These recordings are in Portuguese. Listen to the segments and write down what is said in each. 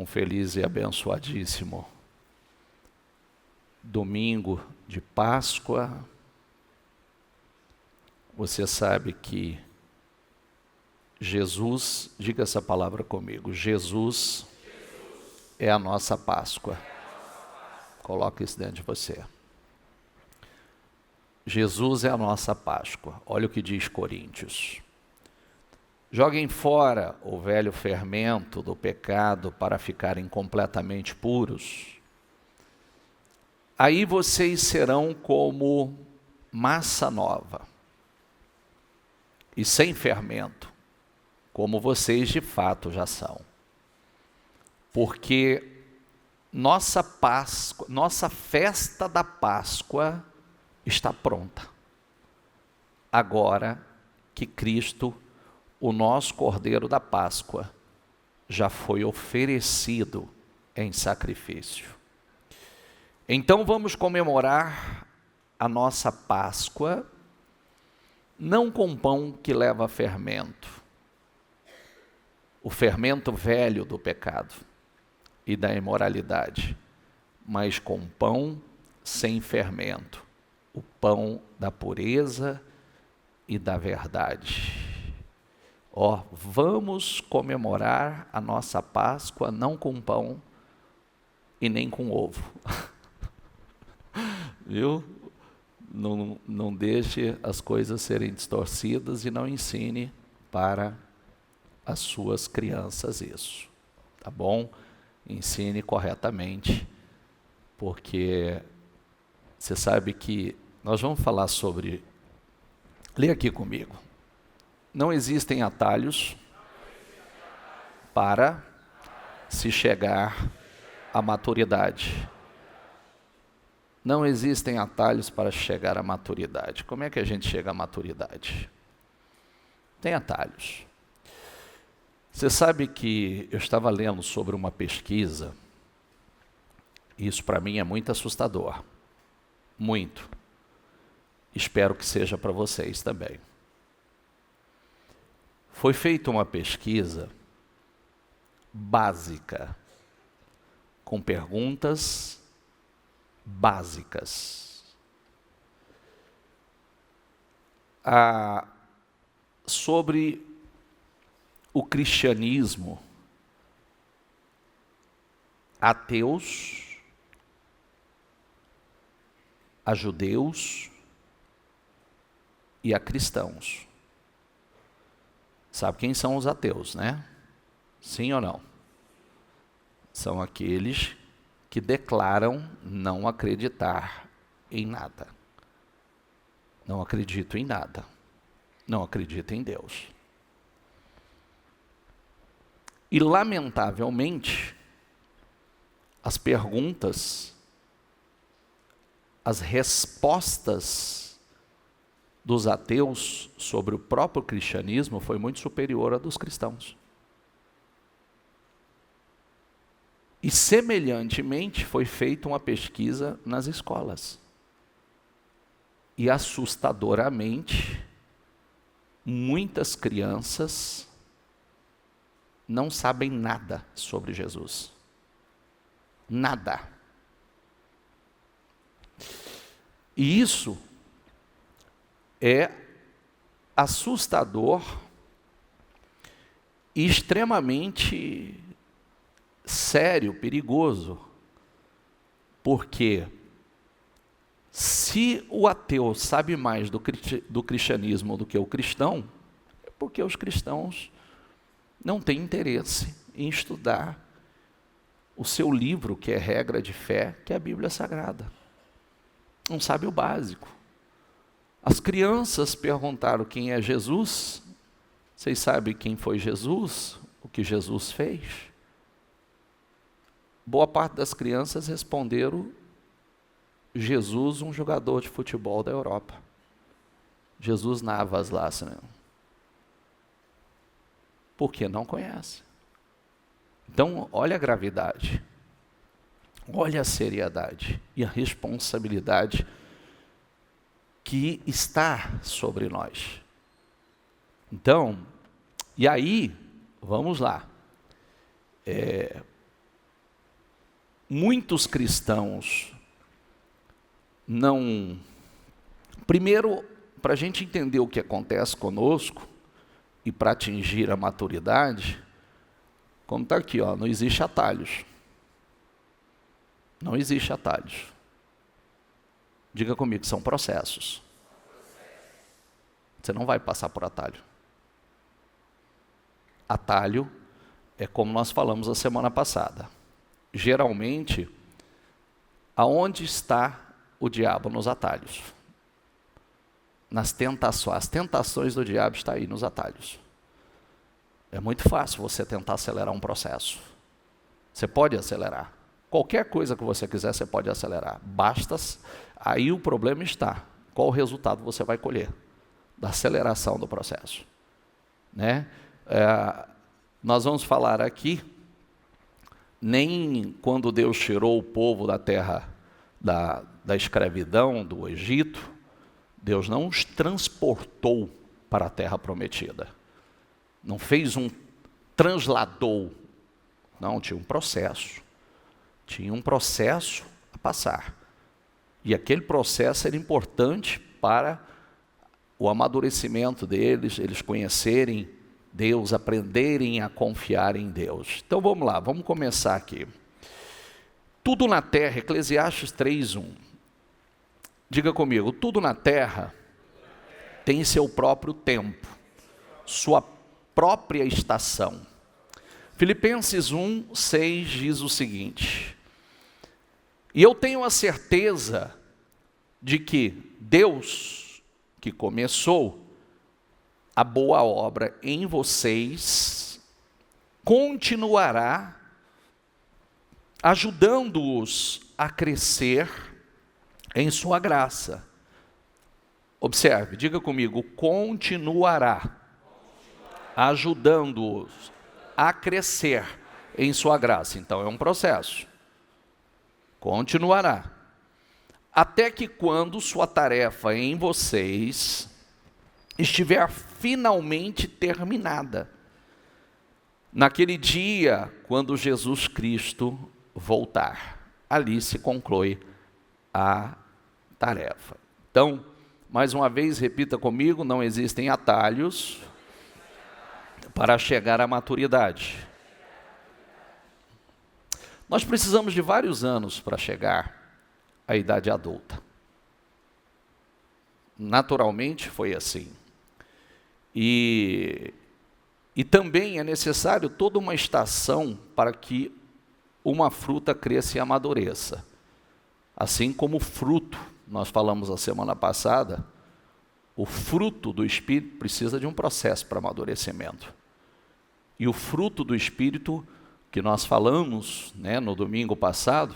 feliz e abençoadíssimo domingo de Páscoa. Você sabe que Jesus, diga essa palavra comigo, Jesus é a nossa Páscoa. Coloca isso dentro de você. Jesus é a nossa Páscoa. Olha o que diz Coríntios. Joguem fora o velho fermento do pecado para ficarem completamente puros. Aí vocês serão como massa nova e sem fermento, como vocês de fato já são. Porque nossa Páscoa, nossa festa da Páscoa está pronta. Agora que Cristo, o nosso Cordeiro da Páscoa, já foi oferecido em sacrifício. Então vamos comemorar a nossa Páscoa, não com pão que leva fermento, o fermento velho do pecado e da imoralidade, mas com pão sem fermento, o pão da pureza e da verdade. Vamos comemorar a nossa Páscoa não com pão e nem com ovo. Viu? Não deixe as coisas serem distorcidas e não ensine para as suas crianças isso, tá bom? Ensine corretamente, porque você sabe que nós vamos falar sobre... Lê aqui comigo. Não existem atalhos para se chegar à maturidade. Não existem atalhos para chegar à maturidade. Como é que a gente chega à maturidade? Tem atalhos. Você sabe que eu estava lendo sobre uma pesquisa, e isso para mim é muito assustador. Muito. Espero que seja para vocês também. Foi feita uma pesquisa básica, com perguntas básicas, sobre o cristianismo, ateus, a judeus e a cristãos. Sabe quem são os ateus, né? Sim ou não? São aqueles que declaram não acreditar em nada. Não acredito em nada. Não acredito em Deus. E, lamentavelmente, as perguntas, as respostas dos ateus sobre o próprio cristianismo foi muito superior à dos cristãos. E, semelhantemente, foi feita uma pesquisa nas escolas. E, assustadoramente, muitas crianças não sabem nada sobre Jesus. Nada. E isso é assustador e extremamente sério, perigoso, porque se o ateu sabe mais do cristianismo do que o cristão, é porque os cristãos não têm interesse em estudar o seu livro, que é regra de fé, que é a Bíblia Sagrada. Não sabe o básico. As crianças perguntaram quem é Jesus. Vocês sabem quem foi Jesus? O que Jesus fez? Boa parte das crianças responderam: Jesus, um jogador de futebol da Europa. Jesus Navas lá, assim, porque não conhece. Então, olha a gravidade, olha a seriedade e a responsabilidade que está sobre nós. Então, e aí, vamos lá. muitos cristãos não... Primeiro, para a gente entender o que acontece conosco e para atingir a maturidade, como está aqui, ó, não existe atalhos. Não existe atalhos. Diga comigo, são processos. Você não vai passar por atalho. Atalho é como nós falamos a semana passada. Geralmente, aonde está o diabo? Nos atalhos. Nas tentações. As tentações do diabo estão aí nos atalhos. É muito fácil você tentar acelerar um processo. Você pode acelerar. Qualquer coisa que você quiser, você pode acelerar. Basta, aí o problema está. Qual o resultado você vai colher da aceleração do processo? Né? Nós vamos falar aqui, nem quando Deus tirou o povo da terra da escravidão, do Egito, Deus não os transportou para a terra prometida. Não fez transladou. Não, tinha um processo. Tinha um processo a passar. E aquele processo era importante para o amadurecimento deles, eles conhecerem Deus, aprenderem a confiar em Deus. Então vamos lá, vamos começar aqui. Tudo na terra, Eclesiastes 3:1. Diga comigo, tudo na terra tem seu próprio tempo, sua própria estação. Filipenses 1:6 diz o seguinte: e eu tenho a certeza de que Deus, que começou a boa obra em vocês, continuará ajudando-os a crescer em sua graça. Observe, diga comigo, continuará ajudando-os a crescer em sua graça. Então é um processo. Continuará. Até que quando sua tarefa em vocês estiver finalmente terminada. Naquele dia, quando Jesus Cristo voltar. Ali se conclui a tarefa. Então, mais uma vez, repita comigo, não existem atalhos para chegar à maturidade. Nós precisamos de vários anos para chegar à idade adulta. Naturalmente foi assim. E também é necessário toda uma estação para que uma fruta cresça e amadureça. Assim como o fruto, nós falamos a semana passada, o fruto do Espírito precisa de um processo para amadurecimento. E o fruto do Espírito, que nós falamos, né, no domingo passado,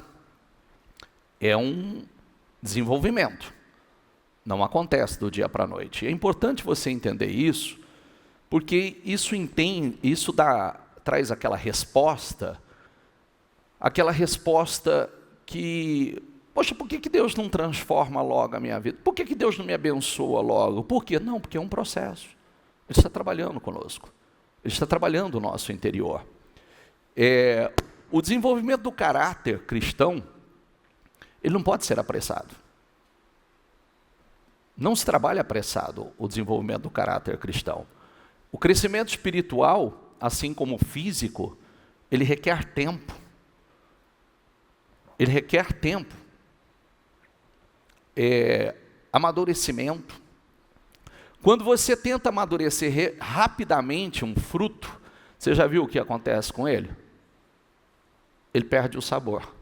é um desenvolvimento. Não acontece do dia para a noite. É importante você entender isso, porque isso traz aquela resposta que, poxa, por que Deus não transforma logo a minha vida? Por que Deus não me abençoa logo? Por quê? Não, porque é um processo. Ele está trabalhando conosco. Ele está trabalhando o nosso interior. O desenvolvimento do caráter cristão, ele não pode ser apressado. Não se trabalha apressado o desenvolvimento do caráter cristão. O crescimento espiritual, assim como o físico, ele requer tempo. Ele requer tempo. Amadurecimento. Quando você tenta amadurecer rapidamente um fruto, você já viu o que acontece com ele? Ele perde o sabor.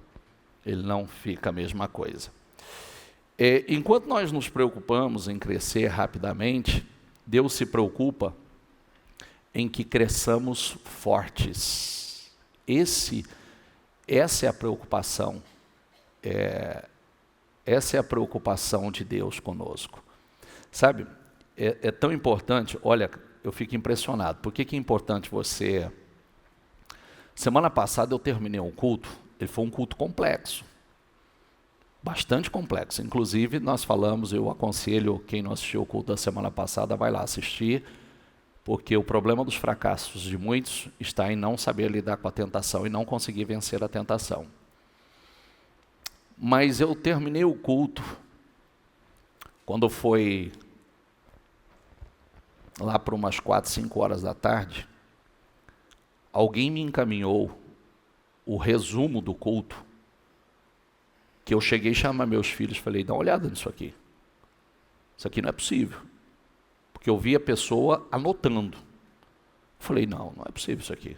Ele não fica a mesma coisa. Enquanto nós nos preocupamos em crescer rapidamente, Deus se preocupa em que cresçamos fortes. Essa é a preocupação. Essa é a preocupação de Deus conosco. Sabe, é tão importante, olha, eu fico impressionado. Por que é importante você... Semana passada eu terminei um culto, ele foi um culto complexo. Bastante complexo. Inclusive, nós falamos, eu aconselho quem não assistiu o culto da semana passada, vai lá assistir, porque o problema dos fracassos de muitos está em não saber lidar com a tentação e não conseguir vencer a tentação. Mas eu terminei o culto, quando foi lá para umas 4, 5 horas da tarde, alguém me encaminhou o resumo do culto, que eu cheguei a chamar meus filhos e falei, dá uma olhada nisso aqui. Isso aqui não é possível. Porque eu vi a pessoa anotando. Falei, não é possível isso aqui.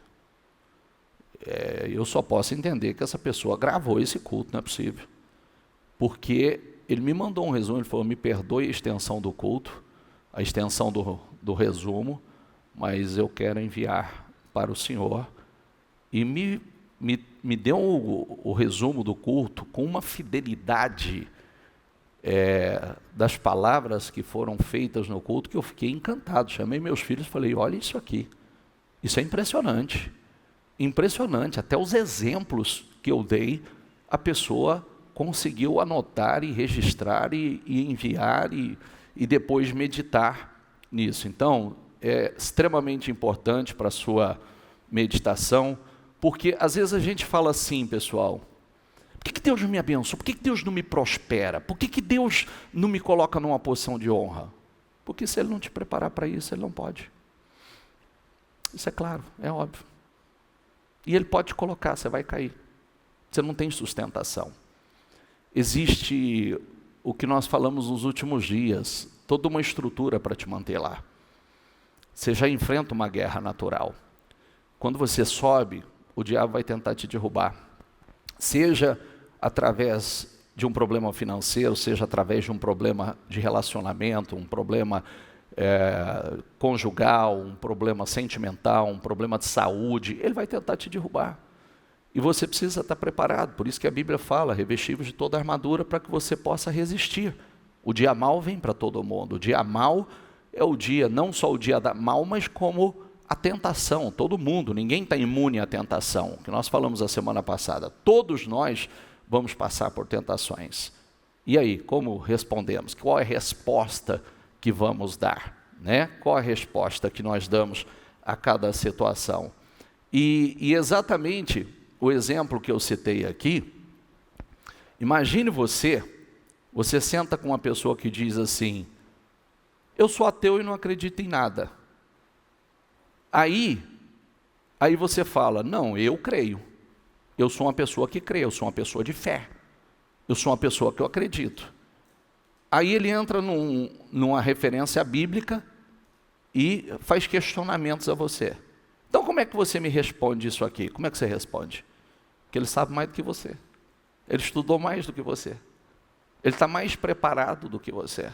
Eu só posso entender que essa pessoa gravou esse culto, não é possível. Porque ele me mandou um resumo, ele falou, me perdoe a extensão do culto, a extensão do resumo, mas eu quero enviar para o senhor. E me deu o resumo do culto com uma fidelidade das palavras que foram feitas no culto, que eu fiquei encantado. Chamei meus filhos e falei, olha isso aqui, isso é impressionante, impressionante, até os exemplos que eu dei, a pessoa conseguiu anotar e registrar e enviar e depois meditar nisso. Então, é extremamente importante para a sua meditação, porque às vezes a gente fala assim, pessoal, por que Deus não me abençoa? Por que Deus não me prospera? Por que Deus não me coloca numa posição de honra? Porque se Ele não te preparar para isso, Ele não pode. Isso é claro, é óbvio. E Ele pode te colocar, você vai cair. Você não tem sustentação. Existe o que nós falamos nos últimos dias, toda uma estrutura para te manter lá. Você já enfrenta uma guerra natural. Quando você sobe, o diabo vai tentar te derrubar. Seja através de um problema financeiro, seja através de um problema de relacionamento, um problema conjugal, um problema sentimental, um problema de saúde, ele vai tentar te derrubar. E você precisa estar preparado, por isso que a Bíblia fala, revestivos de toda a armadura para que você possa resistir. O dia mal vem para todo mundo, o dia mal é o dia, não só o dia da mal, mas como a tentação, todo mundo, ninguém está imune à tentação, que nós falamos a semana passada, todos nós vamos passar por tentações. E aí, como respondemos? Qual é a resposta que vamos dar? Né? Qual é a resposta que nós damos a cada situação? E exatamente o exemplo que eu citei aqui, imagine você senta com uma pessoa que diz assim, eu sou ateu e não acredito em nada. Aí você fala, não, eu creio. Eu sou uma pessoa que crê, eu sou uma pessoa de fé. Eu sou uma pessoa que eu acredito. Aí ele entra numa referência bíblica e faz questionamentos a você. Então como é que você me responde isso aqui? Como é que você responde? Porque ele sabe mais do que você. Ele estudou mais do que você. Ele está mais preparado do que você.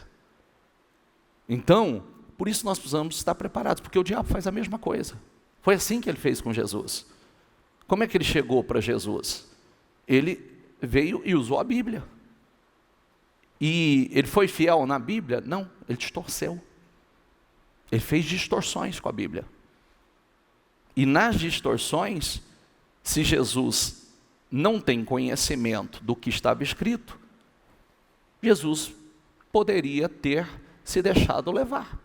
Então, por isso nós precisamos estar preparados, porque o diabo faz a mesma coisa. Foi assim que ele fez com Jesus. Como é que ele chegou para Jesus? Ele veio e usou a Bíblia. E ele foi fiel na Bíblia? Não, ele distorceu. Ele fez distorções com a Bíblia. E nas distorções, se Jesus não tem conhecimento do que estava escrito, Jesus poderia ter se deixado levar,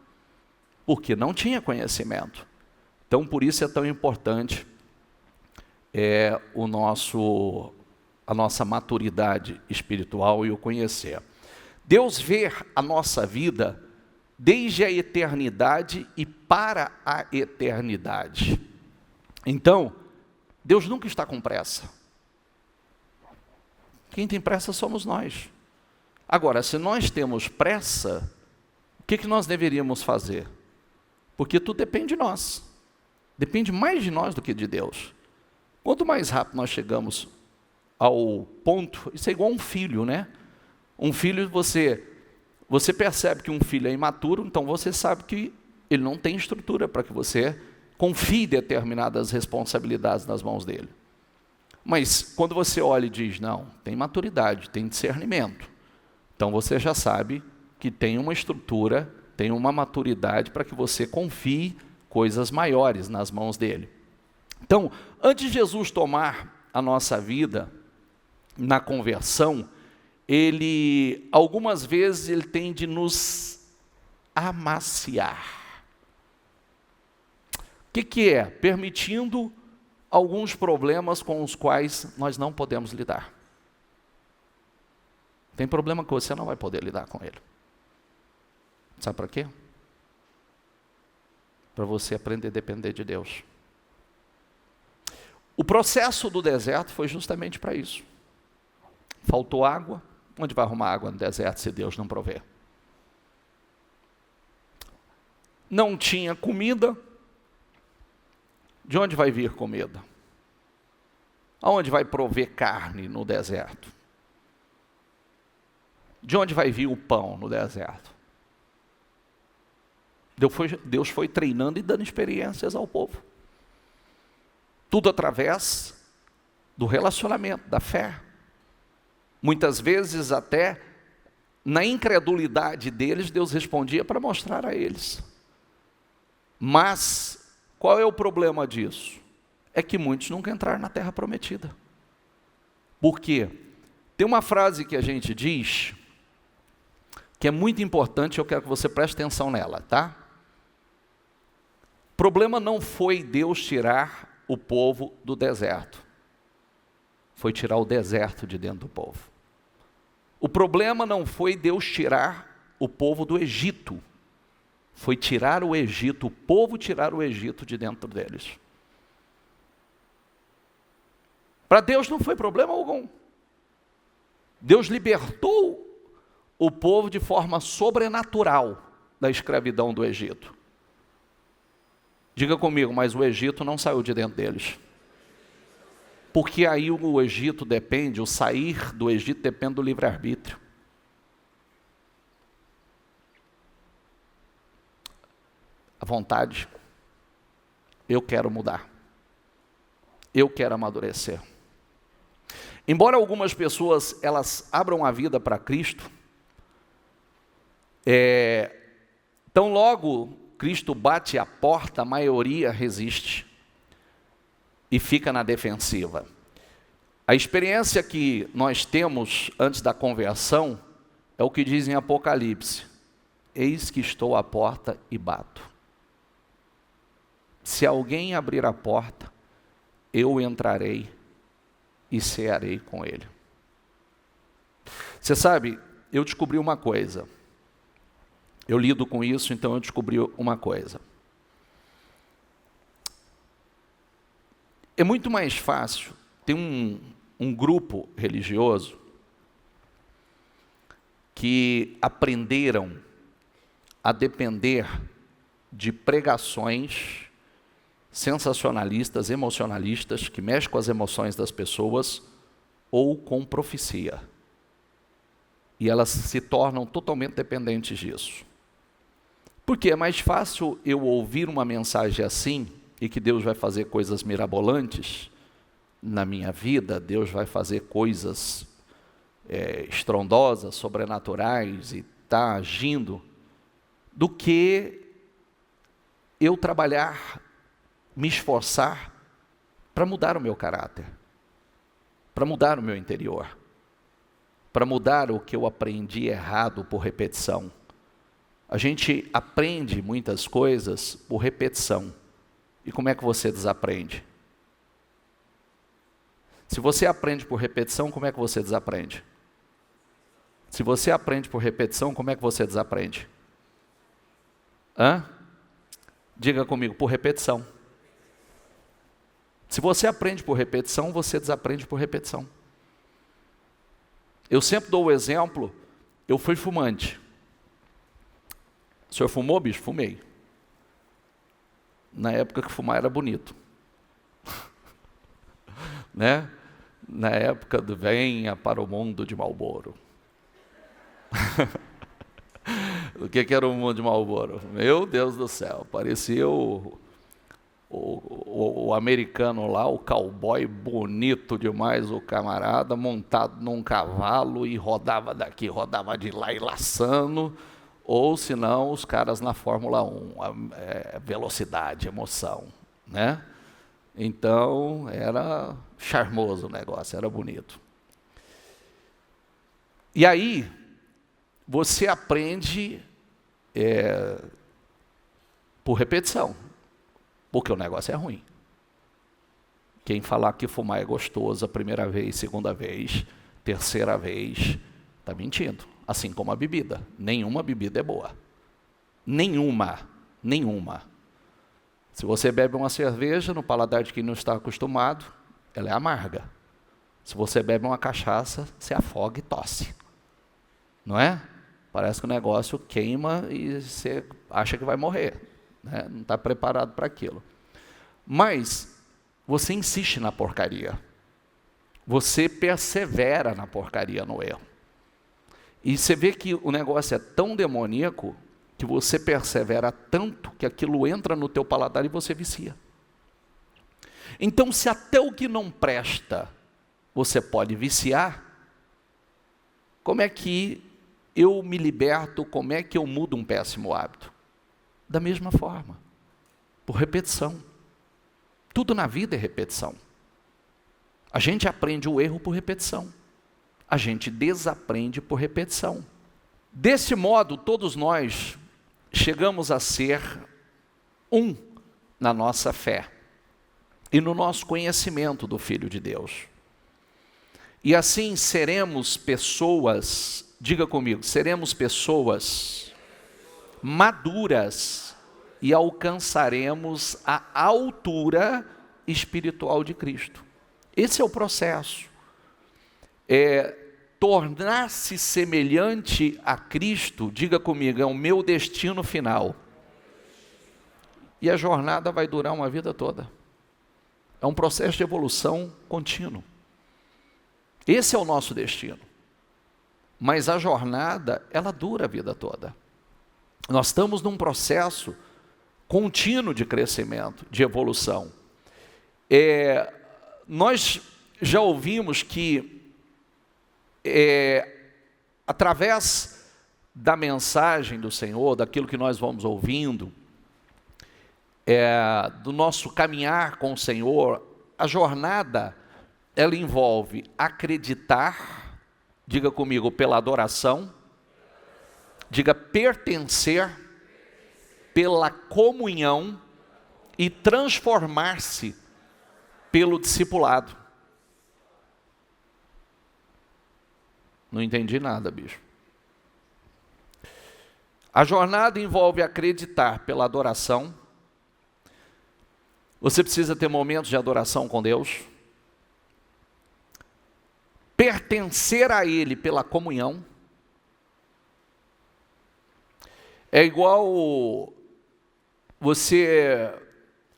porque não tinha conhecimento. Então, por isso é tão importante a nossa maturidade espiritual e o conhecer. Deus vê a nossa vida desde a eternidade e para a eternidade. Então, Deus nunca está com pressa. Quem tem pressa somos nós. Agora, se nós temos pressa, o que nós deveríamos fazer? Porque tudo depende de nós. Depende mais de nós do que de Deus. Quanto mais rápido nós chegamos ao ponto, isso é igual a um filho, né? Um filho, você percebe que um filho é imaturo, então você sabe que ele não tem estrutura para que você confie determinadas responsabilidades nas mãos dele. Mas quando você olha e diz, não, tem maturidade, tem discernimento, então você já sabe que tem uma estrutura, tem uma maturidade para que você confie coisas maiores nas mãos dele. Então, antes de Jesus tomar a nossa vida na conversão, algumas vezes ele tem de nos amaciar. O que é? Permitindo alguns problemas com os quais nós não podemos lidar. Tem problema que você não vai poder lidar com ele. Sabe para quê? Para você aprender a depender de Deus. O processo do deserto foi justamente para isso. Faltou água. Onde vai arrumar água no deserto se Deus não prover? Não tinha comida. De onde vai vir comida? Aonde vai prover carne no deserto? De onde vai vir o pão no deserto? Deus foi treinando e dando experiências ao povo. Tudo através do relacionamento, da fé. Muitas vezes até na incredulidade deles, Deus respondia para mostrar a eles. Mas qual é o problema disso? É que muitos nunca entraram na terra prometida. Por quê? Tem uma frase que a gente diz, que é muito importante, eu quero que você preste atenção nela, tá? O problema não foi Deus tirar o povo do deserto. Foi tirar o deserto de dentro do povo. O problema não foi Deus tirar o povo do Egito. Foi tirar o Egito, o povo tirar o Egito de dentro deles. Para Deus não foi problema algum. Deus libertou o povo de forma sobrenatural da escravidão do Egito. Diga comigo, mas o Egito não saiu de dentro deles. Porque aí o Egito depende, o sair do Egito depende do livre-arbítrio. A vontade, eu quero mudar. Eu quero amadurecer. Embora algumas pessoas, elas abram a vida para Cristo, tão logo Cristo bate a porta, a maioria resiste e fica na defensiva. A experiência que nós temos antes da conversão é o que diz em Apocalipse: eis que estou à porta e bato. Se alguém abrir a porta, eu entrarei e cearei com ele. Você sabe, eu descobri uma coisa. Eu lido com isso, então eu descobri uma coisa. É muito mais fácil ter um grupo religioso que aprenderam a depender de pregações sensacionalistas, emocionalistas, que mexem com as emoções das pessoas, ou com profecia. E elas se tornam totalmente dependentes disso. Porque é mais fácil eu ouvir uma mensagem assim, e que Deus vai fazer coisas mirabolantes na minha vida, Deus vai fazer coisas estrondosas, sobrenaturais, e está agindo, do que eu trabalhar, me esforçar para mudar o meu caráter, para mudar o meu interior, para mudar o que eu aprendi errado por repetição. A gente aprende muitas coisas por repetição. E como é que você desaprende? Se você aprende por repetição, como é que você desaprende? Se você aprende por repetição, como é que você desaprende? Diga comigo, por repetição. Se você aprende por repetição, você desaprende por repetição. Eu sempre dou o exemplo, eu fui fumante. O senhor fumou, bicho? Fumei. Na época que fumar era bonito. Né? Na época do venha para o mundo de Marlboro. O que era o mundo de Marlboro? Meu Deus do céu, parecia o americano lá, o cowboy bonito demais, o camarada, montado num cavalo e rodava daqui, rodava de lá e laçando. Ou se não, os caras na Fórmula 1, velocidade, emoção, né? Então, era charmoso o negócio, era bonito. E aí, você aprende por repetição, porque o negócio é ruim. Quem falar que fumar é gostoso a primeira vez, segunda vez, terceira vez, Está mentindo. Assim como a bebida. Nenhuma bebida é boa. Nenhuma. Se você bebe uma cerveja, no paladar de quem não está acostumado, ela é amarga. Se você bebe uma cachaça, você afoga e tosse. Não é? Parece que o negócio queima e você acha que vai morrer. Né? Não está preparado para aquilo. Mas você insiste na porcaria. Você persevera na porcaria, no erro. E você vê que o negócio é tão demoníaco que você persevera tanto que aquilo entra no teu paladar e você vicia. Então, se até o que não presta você pode viciar, como é que eu me liberto, como é que eu mudo um péssimo hábito? Da mesma forma, por repetição. Tudo na vida é repetição. A gente aprende o erro por repetição. A gente desaprende por repetição. Desse modo, todos nós chegamos a ser um na nossa fé e no nosso conhecimento do Filho de Deus. E assim seremos pessoas, diga comigo, seremos pessoas maduras e alcançaremos a altura espiritual de Cristo. Esse é o processo. Tornar-se semelhante a Cristo, diga comigo, é o meu destino final. E a jornada vai durar uma vida toda. É um processo de evolução contínuo. Esse é o nosso destino. Mas a jornada, ela dura a vida toda. Nós estamos num processo contínuo de crescimento, de evolução. Nós já ouvimos que através da mensagem do Senhor, daquilo que nós vamos ouvindo, do nosso caminhar com o Senhor, a jornada, ela envolve acreditar, diga comigo, pela adoração, diga pertencer, pela comunhão e transformar-se pelo discipulado. Não entendi nada, bicho. A jornada envolve acreditar pela adoração. Você precisa ter momentos de adoração com Deus. Pertencer a Ele pela comunhão. É igual você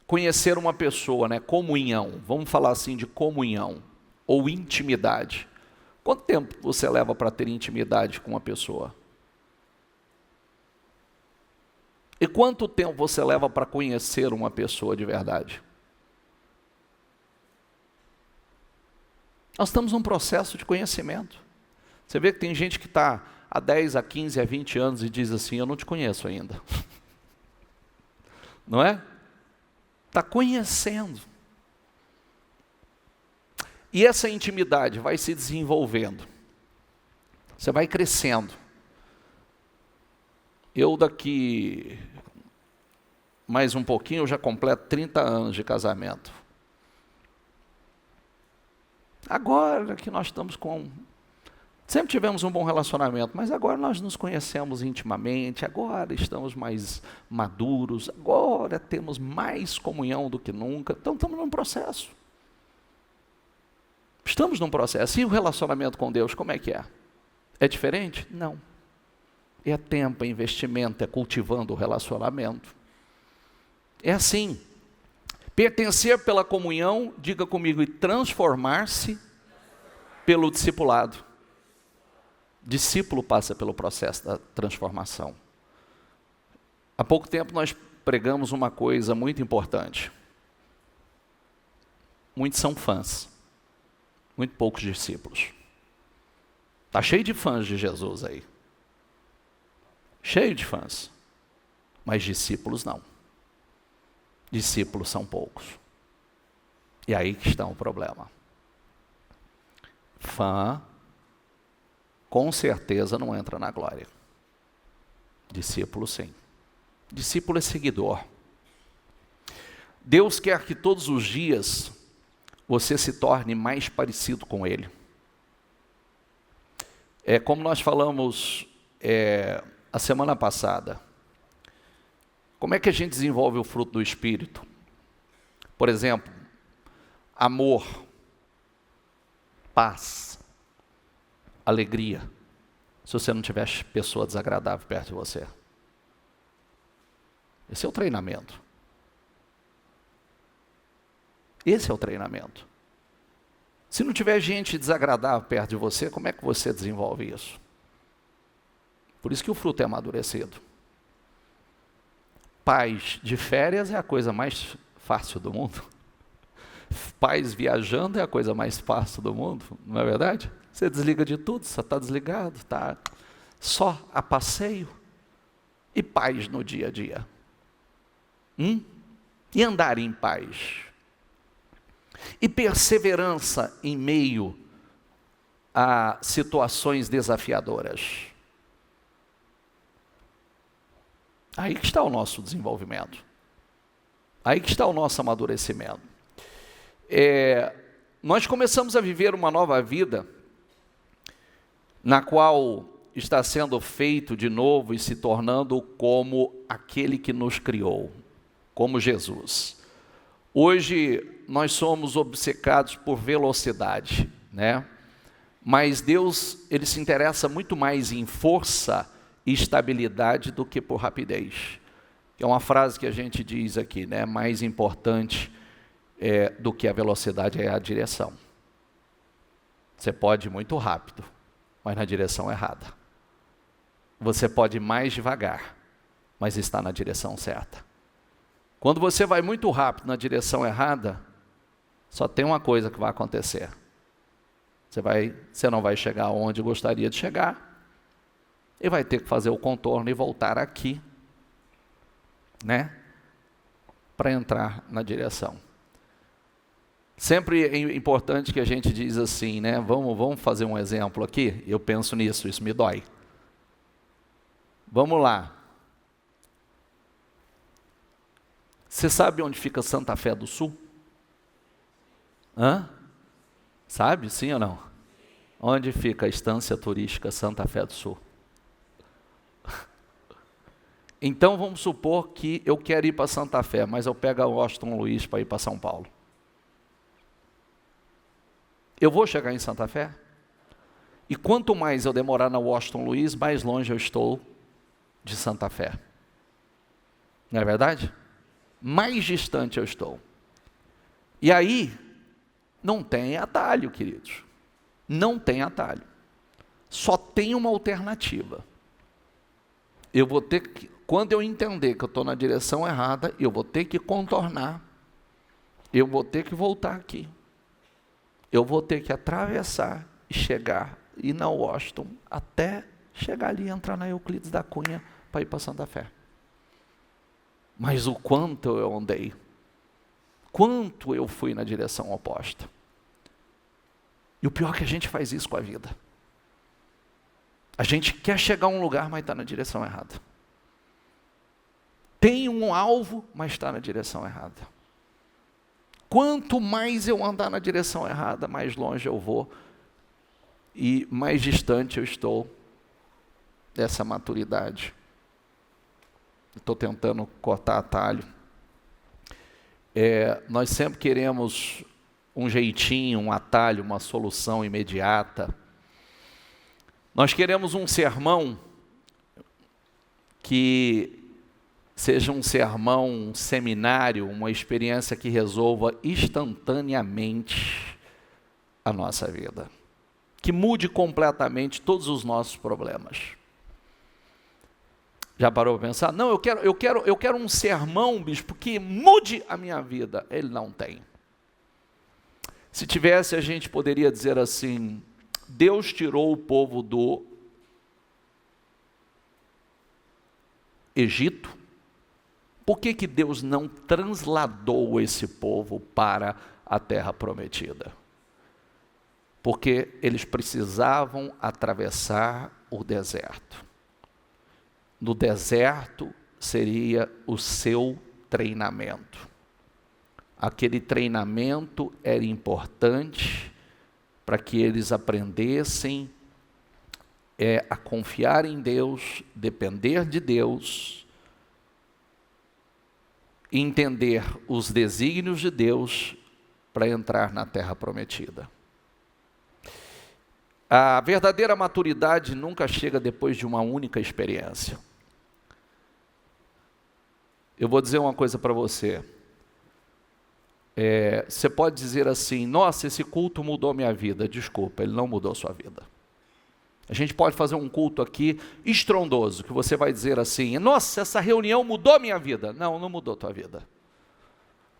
conhecer uma pessoa, né? Comunhão. Vamos falar assim de comunhão ou intimidade. Quanto tempo você leva para ter intimidade com uma pessoa? E quanto tempo você leva para conhecer uma pessoa de verdade? Nós estamos num processo de conhecimento. Você vê que tem gente que está há 10, a 15, a 20 anos e diz assim, eu não te conheço ainda. Não é? Está conhecendo. E essa intimidade vai se desenvolvendo. Você vai crescendo. Eu daqui mais um pouquinho, eu já completo 30 anos de casamento. Agora que nós estamos com... Sempre tivemos um bom relacionamento, mas agora nós nos conhecemos intimamente, agora estamos mais maduros, agora temos mais comunhão do que nunca, então estamos num processo. Estamos num processo. E o relacionamento com Deus, como é que é? É diferente? Não. É tempo, é investimento, é cultivando o relacionamento. É assim. Pertencer pela comunhão, diga comigo, e transformar-se pelo discipulado. Discípulo passa pelo processo da transformação. Há pouco tempo nós pregamos uma coisa muito importante. Muitos são fãs. Muito poucos discípulos. Está cheio de fãs de Jesus aí. Cheio de fãs. Mas discípulos não. Discípulos são poucos. E aí que está o problema. Fã, com certeza não entra na glória. Discípulo sim. Discípulo é seguidor. Deus quer que todos os dias você se torne mais parecido com Ele. Como nós falamos a semana passada, como é que a gente desenvolve o fruto do Espírito? Por exemplo, amor, paz, alegria, se você não tiver pessoa desagradável perto de você. Esse é o treinamento. Esse é o treinamento. Se não tiver gente desagradável perto de você, como é que você desenvolve isso? Por isso que o fruto é amadurecido. Paz de férias é a coisa mais fácil do mundo. Paz viajando é a coisa mais fácil do mundo, não é verdade? Você desliga de tudo, você está desligado, está só a passeio. E paz no dia a dia. E andar em paz. E perseverança em meio a situações desafiadoras. Aí que está o nosso desenvolvimento. Aí que está o nosso amadurecimento. Nós começamos a viver uma nova vida, na qual está sendo feito de novo e se tornando como aquele que nos criou, como Jesus. Hoje nós somos obcecados por velocidade, né? Mas Deus, Ele se interessa muito mais em força e estabilidade do que por rapidez. É uma frase que a gente diz aqui, né? Mais importante do que a velocidade é a direção. Você pode ir muito rápido, mas na direção errada. Você pode ir mais devagar, mas está na direção certa. Quando você vai muito rápido na direção errada, só tem uma coisa que vai acontecer. Você não vai chegar onde gostaria de chegar, e vai ter que fazer o contorno e voltar aqui, né? Para entrar na direção. Sempre é importante que a gente diz assim, né? Vamos fazer um exemplo aqui? Eu penso nisso, isso me dói. Vamos lá. Você sabe onde fica Santa Fé do Sul? Sabe, sim ou não? Onde fica a estância turística Santa Fé do Sul? Então vamos supor que eu quero ir para Santa Fé, mas eu pego a Washington Luiz para ir para São Paulo. Eu vou chegar em Santa Fé? E quanto mais eu demorar na Washington Luiz, mais longe eu estou de Santa Fé. Não é verdade? Mais distante eu estou. E aí, não tem atalho, queridos. Não tem atalho. Só tem uma alternativa. Eu vou ter que, quando eu entender que eu estou na direção errada, eu vou ter que contornar. Eu vou ter que voltar aqui. Eu vou ter que atravessar e chegar, ir na Washington, até chegar ali e entrar na Euclides da Cunha para ir para Santa Fé. Mas o quanto eu andei, quanto eu fui na direção oposta. E o pior é que a gente faz isso com a vida. A gente quer chegar a um lugar, mas está na direção errada. Tem um alvo, mas está na direção errada. Quanto mais eu andar na direção errada, mais longe eu vou e mais distante eu estou dessa maturidade. Estou tentando cortar atalho. Nós sempre queremos um jeitinho, um atalho, uma solução imediata. Nós queremos um sermão que seja um sermão, um seminário, uma experiência que resolva instantaneamente a nossa vida. Que mude completamente todos os nossos problemas. Já parou para pensar? Não, eu quero um sermão, bispo, que mude a minha vida. Ele não tem. Se tivesse, a gente poderia dizer assim: Deus tirou o povo do Egito. Por que Deus não transladou esse povo para a terra prometida? Porque eles precisavam atravessar o deserto. No deserto seria o seu treinamento. Aquele treinamento era importante para que eles aprendessem é a confiar em Deus, depender de Deus, entender os desígnios de Deus para entrar na terra prometida. A verdadeira maturidade nunca chega depois de uma única experiência. Eu vou dizer uma coisa para você. Você pode dizer assim: nossa, esse culto mudou minha vida. Desculpa, ele não mudou sua vida. A gente pode fazer um culto aqui estrondoso, que você vai dizer assim: nossa, essa reunião mudou minha vida. Não, não mudou tua vida.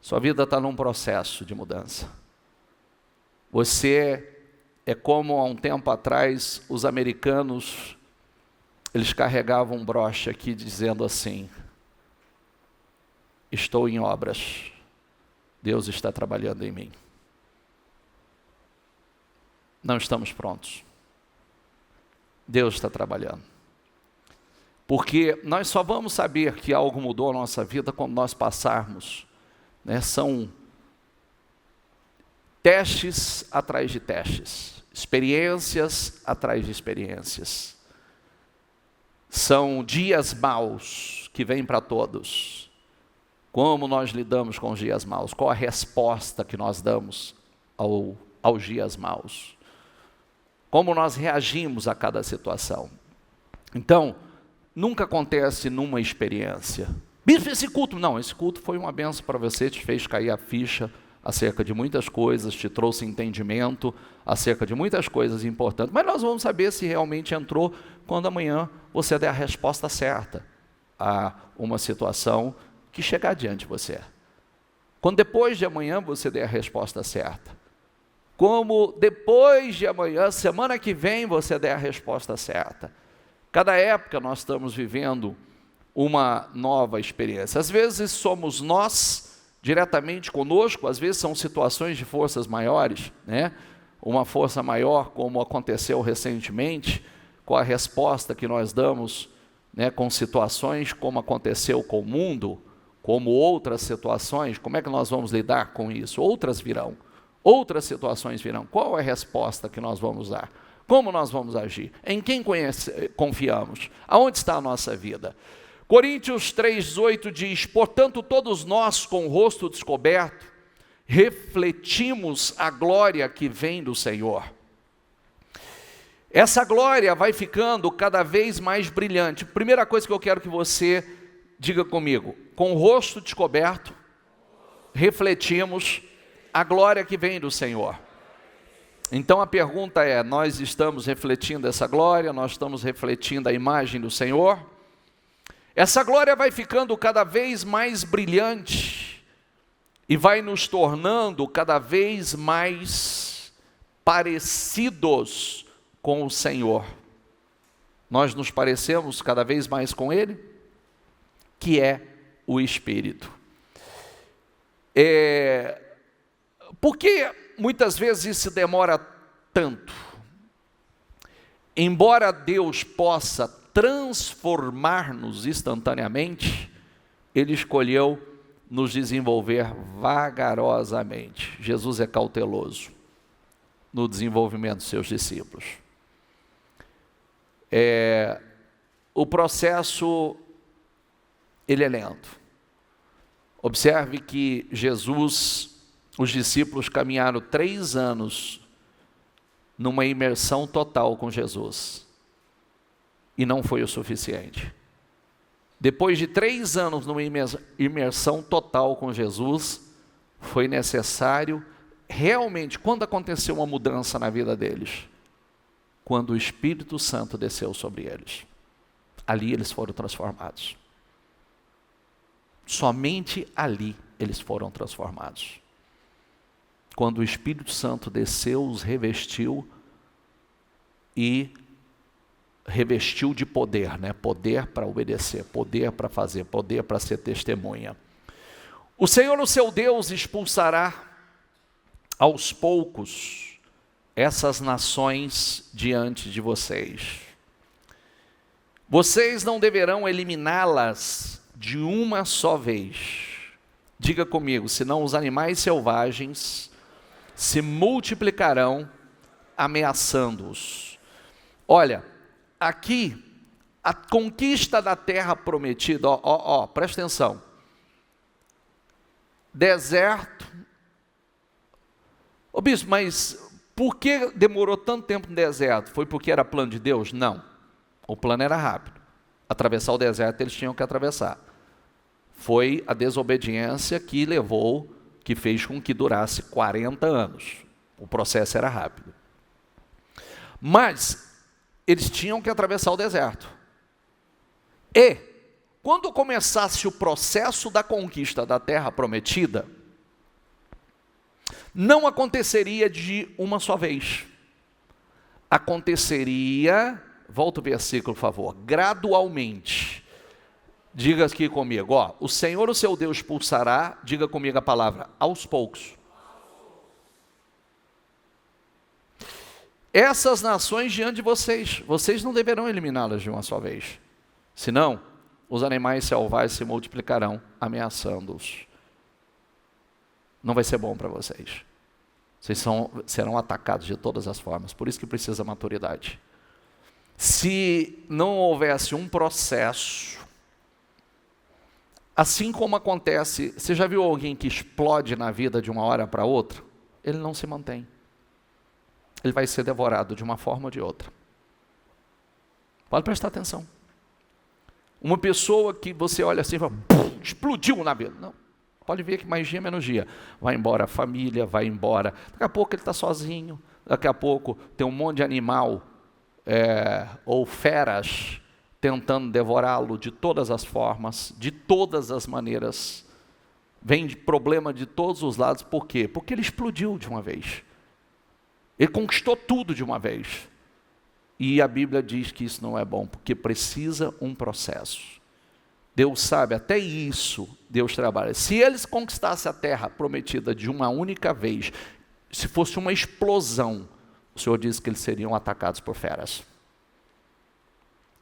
Sua vida está num processo de mudança. Você é como há um tempo atrás, os americanos, eles carregavam um broche aqui dizendo assim: estou em obras, Deus está trabalhando em mim. Não estamos prontos. Deus está trabalhando. Porque nós só vamos saber que algo mudou a nossa vida quando nós passarmos, né? São testes atrás de testes, experiências atrás de experiências. São dias maus que vêm para todos. Como nós lidamos com os dias maus? Qual a resposta que nós damos aos dias maus? Como nós reagimos a cada situação? Então, nunca acontece numa experiência. Bispo, esse culto... Não, esse culto foi uma bênção para você, te fez cair a ficha acerca de muitas coisas, te trouxe entendimento acerca de muitas coisas importantes. Mas nós vamos saber se realmente entrou quando amanhã você der a resposta certa a uma situação que chegar diante de você. Quando depois de amanhã você der a resposta certa. Como depois de amanhã, semana que vem, você der a resposta certa. Cada época nós estamos vivendo uma nova experiência. Às vezes somos nós, diretamente conosco, às vezes são situações de forças maiores, né? Uma força maior, como aconteceu recentemente, com a resposta que nós damos, né, com situações como aconteceu com o mundo, como outras situações. Como é que nós vamos lidar com isso? Outras virão. Outras situações virão. Qual é a resposta que nós vamos dar? Como nós vamos agir? Em quem confiamos? Aonde está a nossa vida? Coríntios 3,8 diz: portanto, todos nós com o rosto descoberto, refletimos a glória que vem do Senhor. Essa glória vai ficando cada vez mais brilhante. Primeira coisa que eu quero que você diga comigo: com o rosto descoberto, refletimos a glória que vem do Senhor. Então a pergunta é: nós estamos refletindo essa glória? Nós estamos refletindo a imagem do Senhor? Essa glória vai ficando cada vez mais brilhante e vai nos tornando cada vez mais parecidos com o Senhor. Nós nos parecemos cada vez mais com Ele, que é o Espírito. Por que muitas vezes isso demora tanto? Embora Deus possa transformar-nos instantaneamente, Ele escolheu nos desenvolver vagarosamente. Jesus é cauteloso no desenvolvimento dos seus discípulos. O processo, ele é lento. Observe que Jesus, os discípulos caminharam 3 anos numa imersão total com Jesus. E não foi o suficiente. Depois de 3 anos numa imersão total com Jesus, foi necessário realmente, quando aconteceu uma mudança na vida deles? Quando o Espírito Santo desceu sobre eles. Ali eles foram transformados. Somente ali eles foram transformados. Quando o Espírito Santo desceu, os revestiu e revestiu de poder, né? Poder para obedecer, poder para fazer, poder para ser testemunha. O Senhor, o seu Deus, expulsará aos poucos essas nações diante de vocês. Vocês não deverão eliminá-las de uma só vez. Diga comigo: senão os animais selvagens se multiplicarão, ameaçando-os. Olha, aqui, a conquista da terra prometida, presta atenção. Deserto. Ô bispo, mas por que demorou tanto tempo no deserto? Foi porque era plano de Deus? Não. O plano era rápido. Atravessar o deserto eles tinham que atravessar. Foi a desobediência que fez com que durasse 40 anos. O processo era rápido. Mas eles tinham que atravessar o deserto. E, quando começasse o processo da conquista da terra prometida, não aconteceria de uma só vez. Aconteceria, volta o versículo, por favor, gradualmente. Diga aqui comigo, o Senhor, o seu Deus, expulsará, diga comigo a palavra, aos poucos. Essas nações diante de vocês não deverão eliminá-las de uma só vez. Senão, os animais selvagens se multiplicarão, ameaçando-os. Não vai ser bom para vocês. Vocês serão atacados de todas as formas. Por isso que precisa maturidade. Se não houvesse um processo, assim como acontece, você já viu alguém que explode na vida de uma hora para outra? Ele não se mantém. Ele vai ser devorado de uma forma ou de outra. Pode prestar atenção. Uma pessoa que você olha assim e fala, explodiu na vida. Não, pode ver que mais dia menos dia. Vai embora a família, vai embora. Daqui a pouco ele está sozinho. Daqui a pouco tem um monte de animal ou feras tentando devorá-lo de todas as formas, de todas as maneiras. Vem de problema de todos os lados. Por quê? Porque ele explodiu de uma vez. Ele conquistou tudo de uma vez. E a Bíblia diz que isso não é bom, porque precisa um processo. Deus sabe, até isso, Deus trabalha. Se eles conquistassem a terra prometida de uma única vez, se fosse uma explosão, o Senhor disse que eles seriam atacados por feras.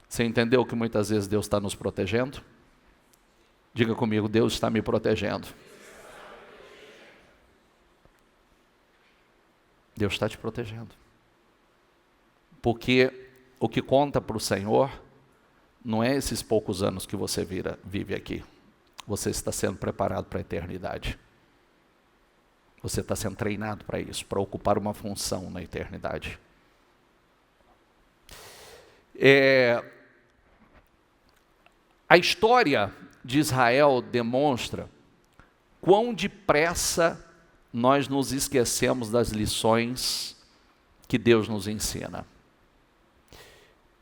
Você entendeu que muitas vezes Deus está nos protegendo? Diga comigo, Deus está me protegendo. Deus está te protegendo. Porque o que conta para o Senhor não é esses poucos anos que você vive aqui. Você está sendo preparado para a eternidade. Você está sendo treinado para isso, para ocupar uma função na eternidade. A história de Israel demonstra quão depressa nós nos esquecemos das lições que Deus nos ensina.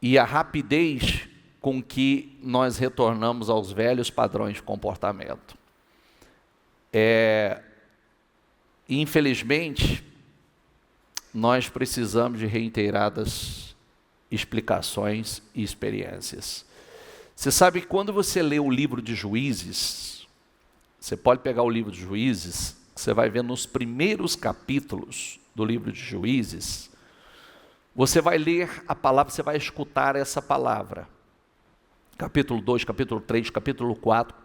E a rapidez com que nós retornamos aos velhos padrões de comportamento. Infelizmente, nós precisamos de reiteradas explicações e experiências. Você sabe que quando você lê o livro de Juízes, você pode pegar o livro de Juízes, você vai ver nos primeiros capítulos do livro de Juízes, você vai ler a palavra, você vai escutar essa palavra. Capítulo 2, capítulo 3, capítulo 4,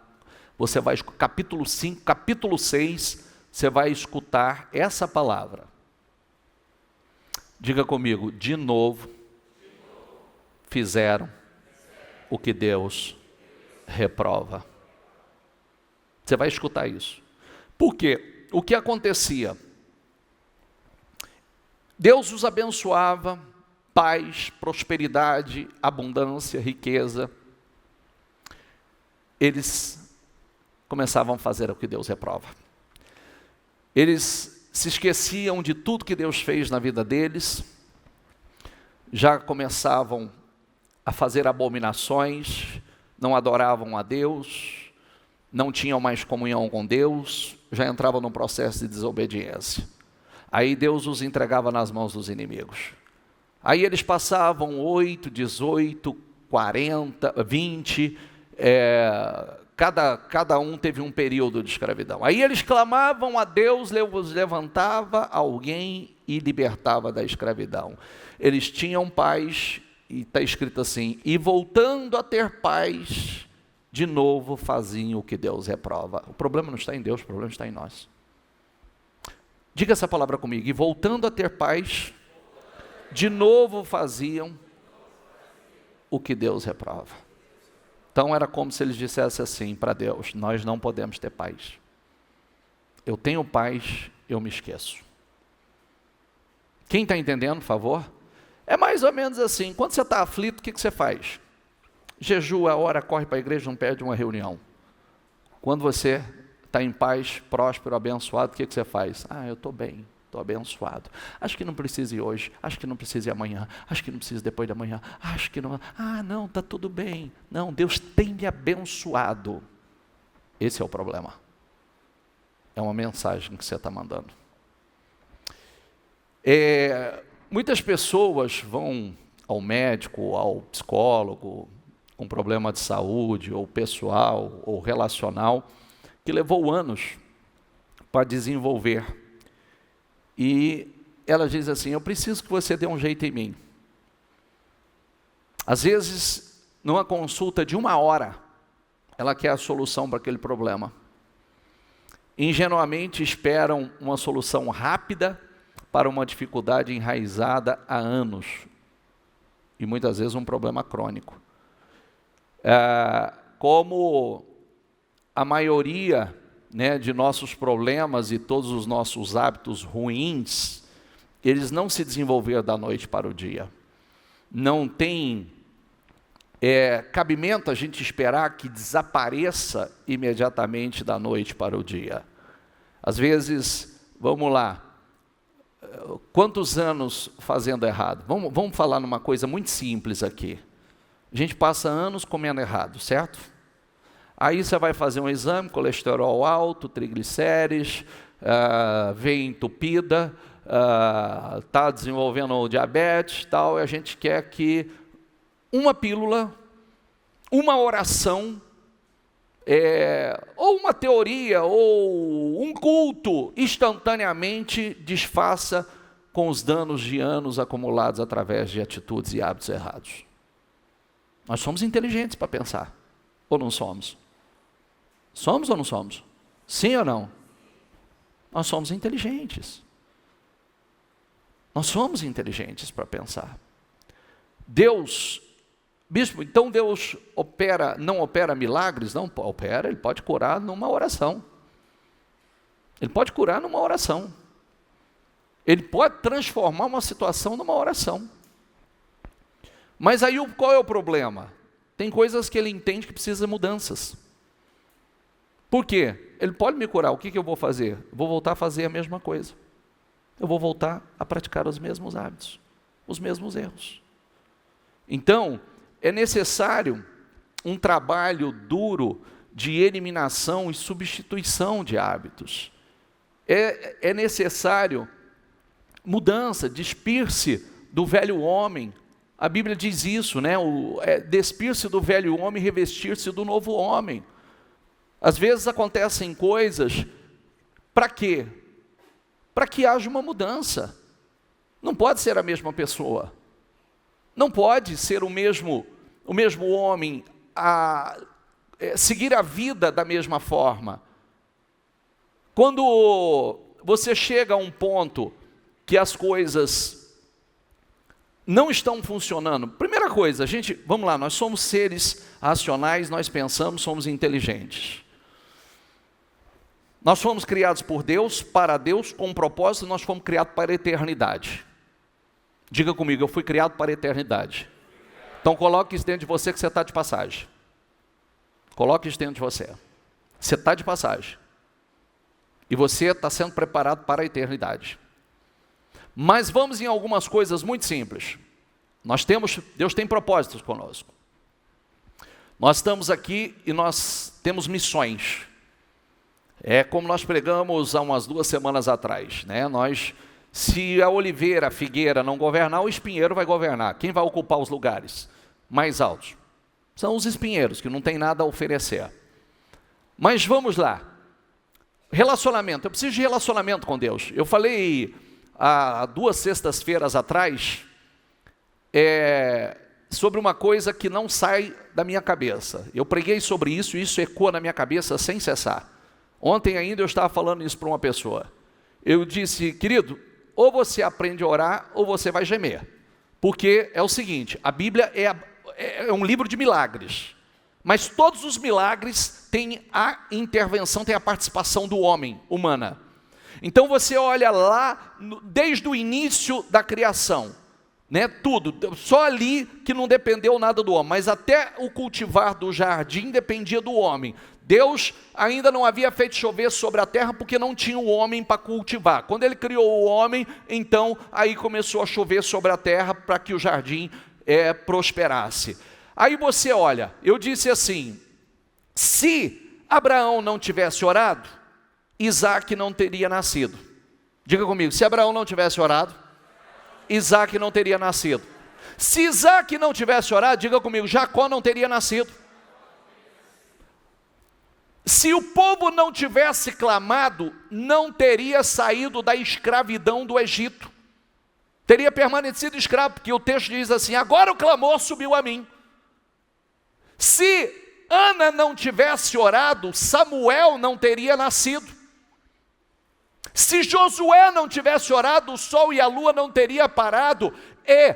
você vai, capítulo 5, capítulo 6, você vai escutar essa palavra. Diga comigo, de novo, fizeram o que Deus reprova. Você vai escutar isso. Por quê? O que acontecia? Deus os abençoava, paz, prosperidade, abundância, riqueza. Eles começavam a fazer o que Deus reprova. Eles se esqueciam de tudo que Deus fez na vida deles, já começavam a fazer abominações, não adoravam a Deus, não tinham mais comunhão com Deus, já entravam num processo de desobediência. Aí Deus os entregava nas mãos dos inimigos. Aí eles passavam 8, 18, 40, 20, cada um teve um período de escravidão. Aí eles clamavam a Deus, levantava alguém e libertava da escravidão. Eles tinham paz, e está escrito assim, e voltando a ter paz, de novo faziam o que Deus reprova. O problema não está em Deus, o problema está em nós. Diga essa palavra comigo. E voltando a ter paz, de novo faziam o que Deus reprova. Então era como se eles dissessem assim para Deus: nós não podemos ter paz. Eu tenho paz, eu me esqueço. Quem está entendendo, por favor? É mais ou menos assim: quando você está aflito, o que você faz? Jejua, ora, corre para a igreja, não perde uma reunião. Quando você está em paz, próspero, abençoado, o que você faz? Eu estou bem, estou abençoado. Acho que não precisa ir hoje, acho que não precisa ir amanhã, acho que não precisa depois de amanhã, acho que não. Não, está tudo bem. Não, Deus tem me abençoado. Esse é o problema. É uma mensagem que você está mandando. Muitas pessoas vão ao médico, ao psicólogo, com problema de saúde, ou pessoal, ou relacional, que levou anos para desenvolver. E ela diz assim: eu preciso que você dê um jeito em mim. Às vezes, numa consulta de 1 hora, ela quer a solução para aquele problema. Ingenuamente esperam uma solução rápida para uma dificuldade enraizada há anos. E muitas vezes um problema crônico. Como a maioria, de nossos problemas e todos os nossos hábitos ruins, eles não se desenvolveram da noite para o dia. Não tem cabimento a gente esperar que desapareça imediatamente da noite para o dia. Às vezes, vamos lá, quantos anos fazendo errado? Vamos falar numa coisa muito simples aqui. A gente passa anos comendo errado, certo? Aí você vai fazer um exame, colesterol alto, triglicérides, veia entupida, está desenvolvendo diabetes, tal, e a gente quer que uma pílula, uma oração, ou uma teoria, ou um culto, instantaneamente desfaça com os danos de anos acumulados através de atitudes e hábitos errados. Nós somos inteligentes para pensar, ou não somos? Somos ou não somos? Sim ou não? Nós somos inteligentes. Nós somos inteligentes para pensar. Deus, bispo, então Deus não opera milagres? Não opera, Ele pode curar numa oração. Ele pode curar numa oração. Ele pode transformar uma situação numa oração. Mas aí qual é o problema? Tem coisas que Ele entende que precisam de mudanças. Por quê? Ele pode me curar, o que eu vou fazer? Eu vou voltar a fazer a mesma coisa. Eu vou voltar a praticar os mesmos hábitos, os mesmos erros. Então, é necessário um trabalho duro de eliminação e substituição de hábitos. É necessário mudança, despir-se do velho homem. A Bíblia diz isso, despir-se do velho homem e revestir-se do novo homem. Às vezes acontecem coisas, para quê? Para que haja uma mudança. Não pode ser a mesma pessoa. Não pode ser o mesmo homem seguir a vida da mesma forma. Quando você chega a um ponto que as coisas não estão funcionando, primeira coisa, vamos lá, nós somos seres racionais, nós pensamos, somos inteligentes. Nós fomos criados por Deus, para Deus, com um propósito, nós fomos criados para a eternidade. Diga comigo, eu fui criado para a eternidade. Então coloque isso dentro de você que você está de passagem. Coloque isso dentro de você. Você está de passagem. E você está sendo preparado para a eternidade. Mas vamos em algumas coisas muito simples. Deus tem propósitos conosco. Nós estamos aqui e nós temos missões. É como nós pregamos há umas 2 semanas atrás, se a oliveira, a figueira não governar, o espinheiro vai governar. Quem vai ocupar os lugares mais altos? São os espinheiros, que não tem nada a oferecer. Mas vamos lá. Relacionamento, eu preciso de relacionamento com Deus. Eu falei há 2 sextas-feiras atrás, sobre uma coisa que não sai da minha cabeça. Eu preguei sobre isso e isso ecoa na minha cabeça sem cessar. Ontem ainda eu estava falando isso para uma pessoa. Eu disse, querido, ou você aprende a orar ou você vai gemer. Porque é o seguinte, a Bíblia é um livro de milagres. Mas todos os milagres têm a intervenção, têm a participação do homem, humana. Então você olha lá, desde o início da criação, né, tudo, só ali que não dependeu nada do homem, mas até o cultivar do jardim dependia do homem. Deus ainda não havia feito chover sobre a terra porque não tinha o homem para cultivar. Quando ele criou o homem, então aí começou a chover sobre a terra para que o jardim prosperasse. Aí você olha, eu disse assim, se Abraão não tivesse orado, Isaac não teria nascido. Diga comigo, se Abraão não tivesse orado, Isaac não teria nascido. Se Isaac não tivesse orado, diga comigo, Jacó não teria nascido. Se o povo não tivesse clamado, não teria saído da escravidão do Egito. Teria permanecido escravo, porque o texto diz assim, agora o clamor subiu a mim. Se Ana não tivesse orado, Samuel não teria nascido. Se Josué não tivesse orado, o sol e a lua não teriam parado, e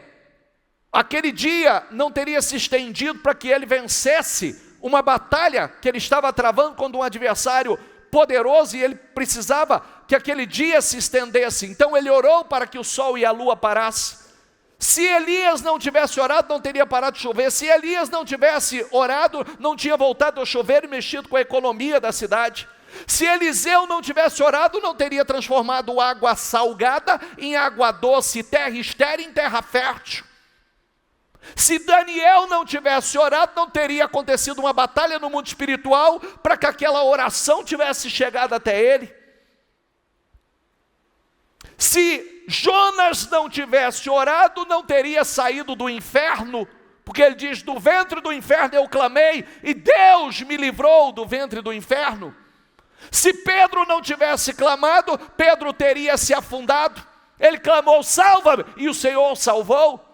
aquele dia não teria se estendido para que ele vencesse uma batalha que ele estava travando contra um adversário poderoso, e ele precisava que aquele dia se estendesse. Então ele orou para que o sol e a lua parassem. Se Elias não tivesse orado, não teria parado de chover. Se Elias não tivesse orado, não tinha voltado a chover e mexido com a economia da cidade. Se Eliseu não tivesse orado, não teria transformado água salgada em água doce, terra estéril em terra fértil. Se Daniel não tivesse orado, não teria acontecido uma batalha no mundo espiritual para que aquela oração tivesse chegado até ele. Se Jonas não tivesse orado, não teria saído do inferno, porque ele diz, do ventre do inferno eu clamei, e Deus me livrou do ventre do inferno. Se Pedro não tivesse clamado, Pedro teria se afundado. Ele clamou, salva-me, e o Senhor o salvou.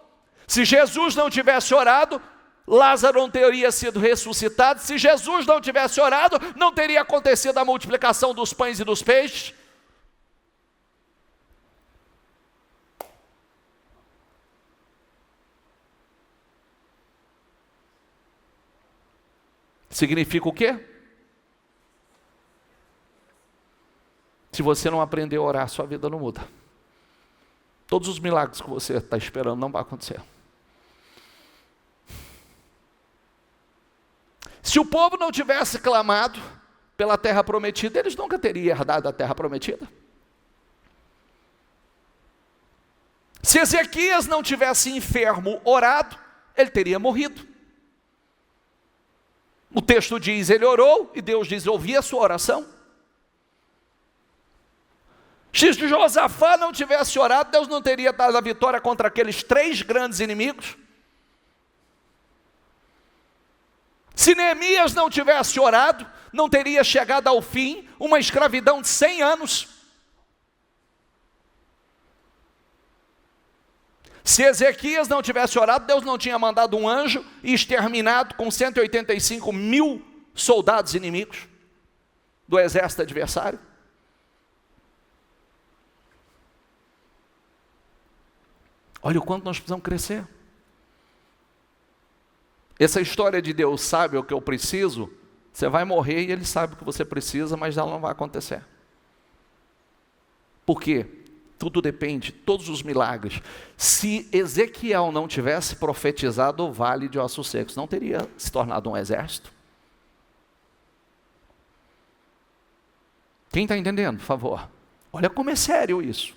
Se Jesus não tivesse orado, Lázaro não teria sido ressuscitado. Se Jesus não tivesse orado, não teria acontecido a multiplicação dos pães e dos peixes. Significa o quê? Se você não aprender a orar, sua vida não muda. Todos os milagres que você está esperando não vão acontecer. Se o povo não tivesse clamado pela terra prometida, eles nunca teriam herdado a terra prometida. Se Ezequias não tivesse enfermo, orado, ele teria morrido. O texto diz, ele orou, e Deus diz, ouvi a sua oração. Se Josafá não tivesse orado, Deus não teria dado a vitória contra aqueles 3 grandes inimigos. Se Neemias não tivesse orado, não teria chegado ao fim uma escravidão de 100 anos. Se Ezequias não tivesse orado, Deus não tinha mandado um anjo e exterminado com 185 mil soldados inimigos do exército adversário. Olha o quanto nós precisamos crescer. Essa história de Deus sabe o que eu preciso, você vai morrer e Ele sabe o que você precisa, mas ela não vai acontecer. Por quê? Tudo depende, todos os milagres. Se Ezequiel não tivesse profetizado o vale de ossos secos, não teria se tornado um exército. Quem está entendendo, por favor? Olha como é sério isso.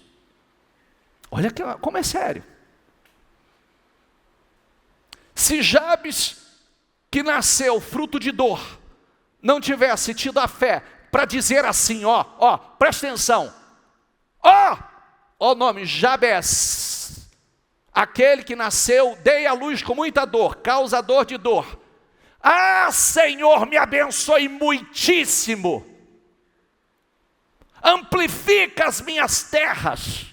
Olha como é sério. Se Jabes, que nasceu fruto de dor, não tivesse tido a fé para dizer assim, presta atenção, ó nome, Jabes, aquele que nasceu, dei à luz com muita dor, causador de dor. Ah, Senhor, me abençoe muitíssimo, amplifica as minhas terras,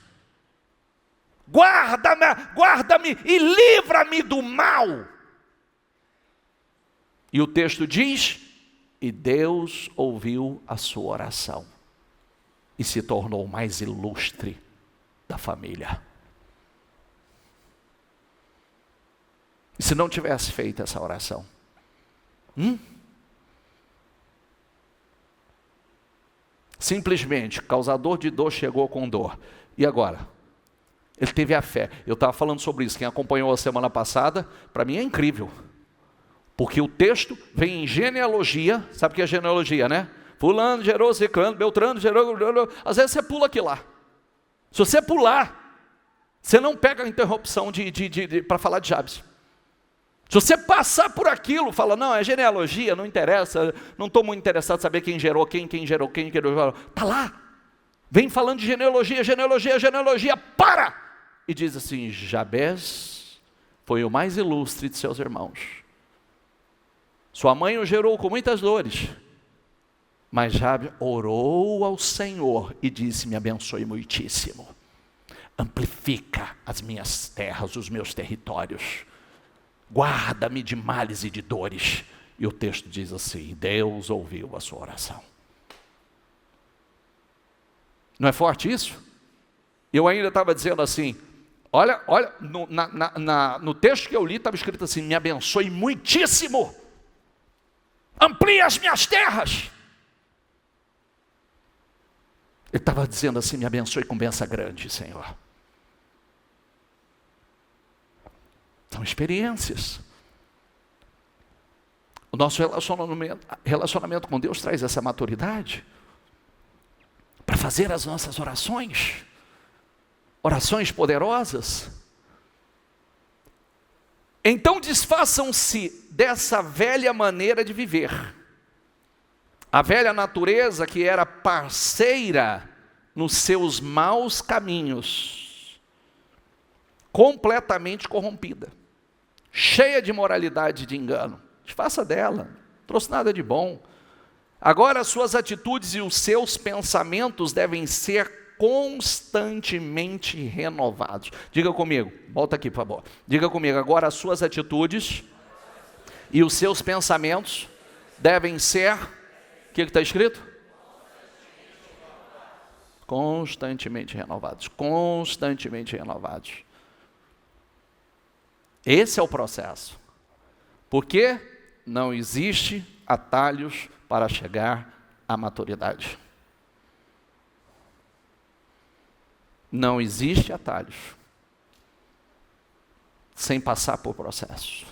guarda-me e livra-me do mal. E o texto diz, e Deus ouviu a sua oração, e se tornou o mais ilustre da família. E se não tivesse feito essa oração? Simplesmente, causador de dor chegou com dor. E agora? Ele teve a fé. Eu estava falando sobre isso. Quem acompanhou a semana passada, para mim é incrível. Porque o texto vem em genealogia. Sabe o que é genealogia, né? Fulano gerou, Ciclano, Beltrano gerou. Às vezes você pula aqui lá. Se você pular, você não pega a interrupção para falar de Jabes. Se você passar por aquilo, fala, não, é genealogia, não interessa, não estou muito interessado em saber quem gerou quem gerou quem. Está lá. Vem falando de genealogia, para! E diz assim, Jabes foi o mais ilustre de seus irmãos. Sua mãe o gerou com muitas dores. Mas Jabes orou ao Senhor e disse, me abençoe muitíssimo. Amplifica as minhas terras, os meus territórios. Guarda-me de males e de dores. E o texto diz assim, Deus ouviu a sua oração. Não é forte isso? Eu ainda estava dizendo assim, olha, no texto que eu li estava escrito assim, me abençoe muitíssimo. Amplie as minhas terras. Ele estava dizendo assim, me abençoe com bênção grande, Senhor. São experiências. O nosso relacionamento com Deus traz essa maturidade para fazer as nossas orações poderosas. Então desfaçam-se dessa velha maneira de viver. A velha natureza que era parceira nos seus maus caminhos, completamente corrompida, cheia de imoralidade e de engano. Desfaça dela, não trouxe nada de bom. Agora as suas atitudes e os seus pensamentos devem ser constantemente renovados. Diga comigo, volta aqui por favor. Diga comigo, agora as suas atitudes e os seus pensamentos devem ser, o que está escrito? Constantemente renovados, constantemente renovados. Esse é o processo. Porque não existe atalhos para chegar à maturidade. Não existe atalhos sem passar por processo.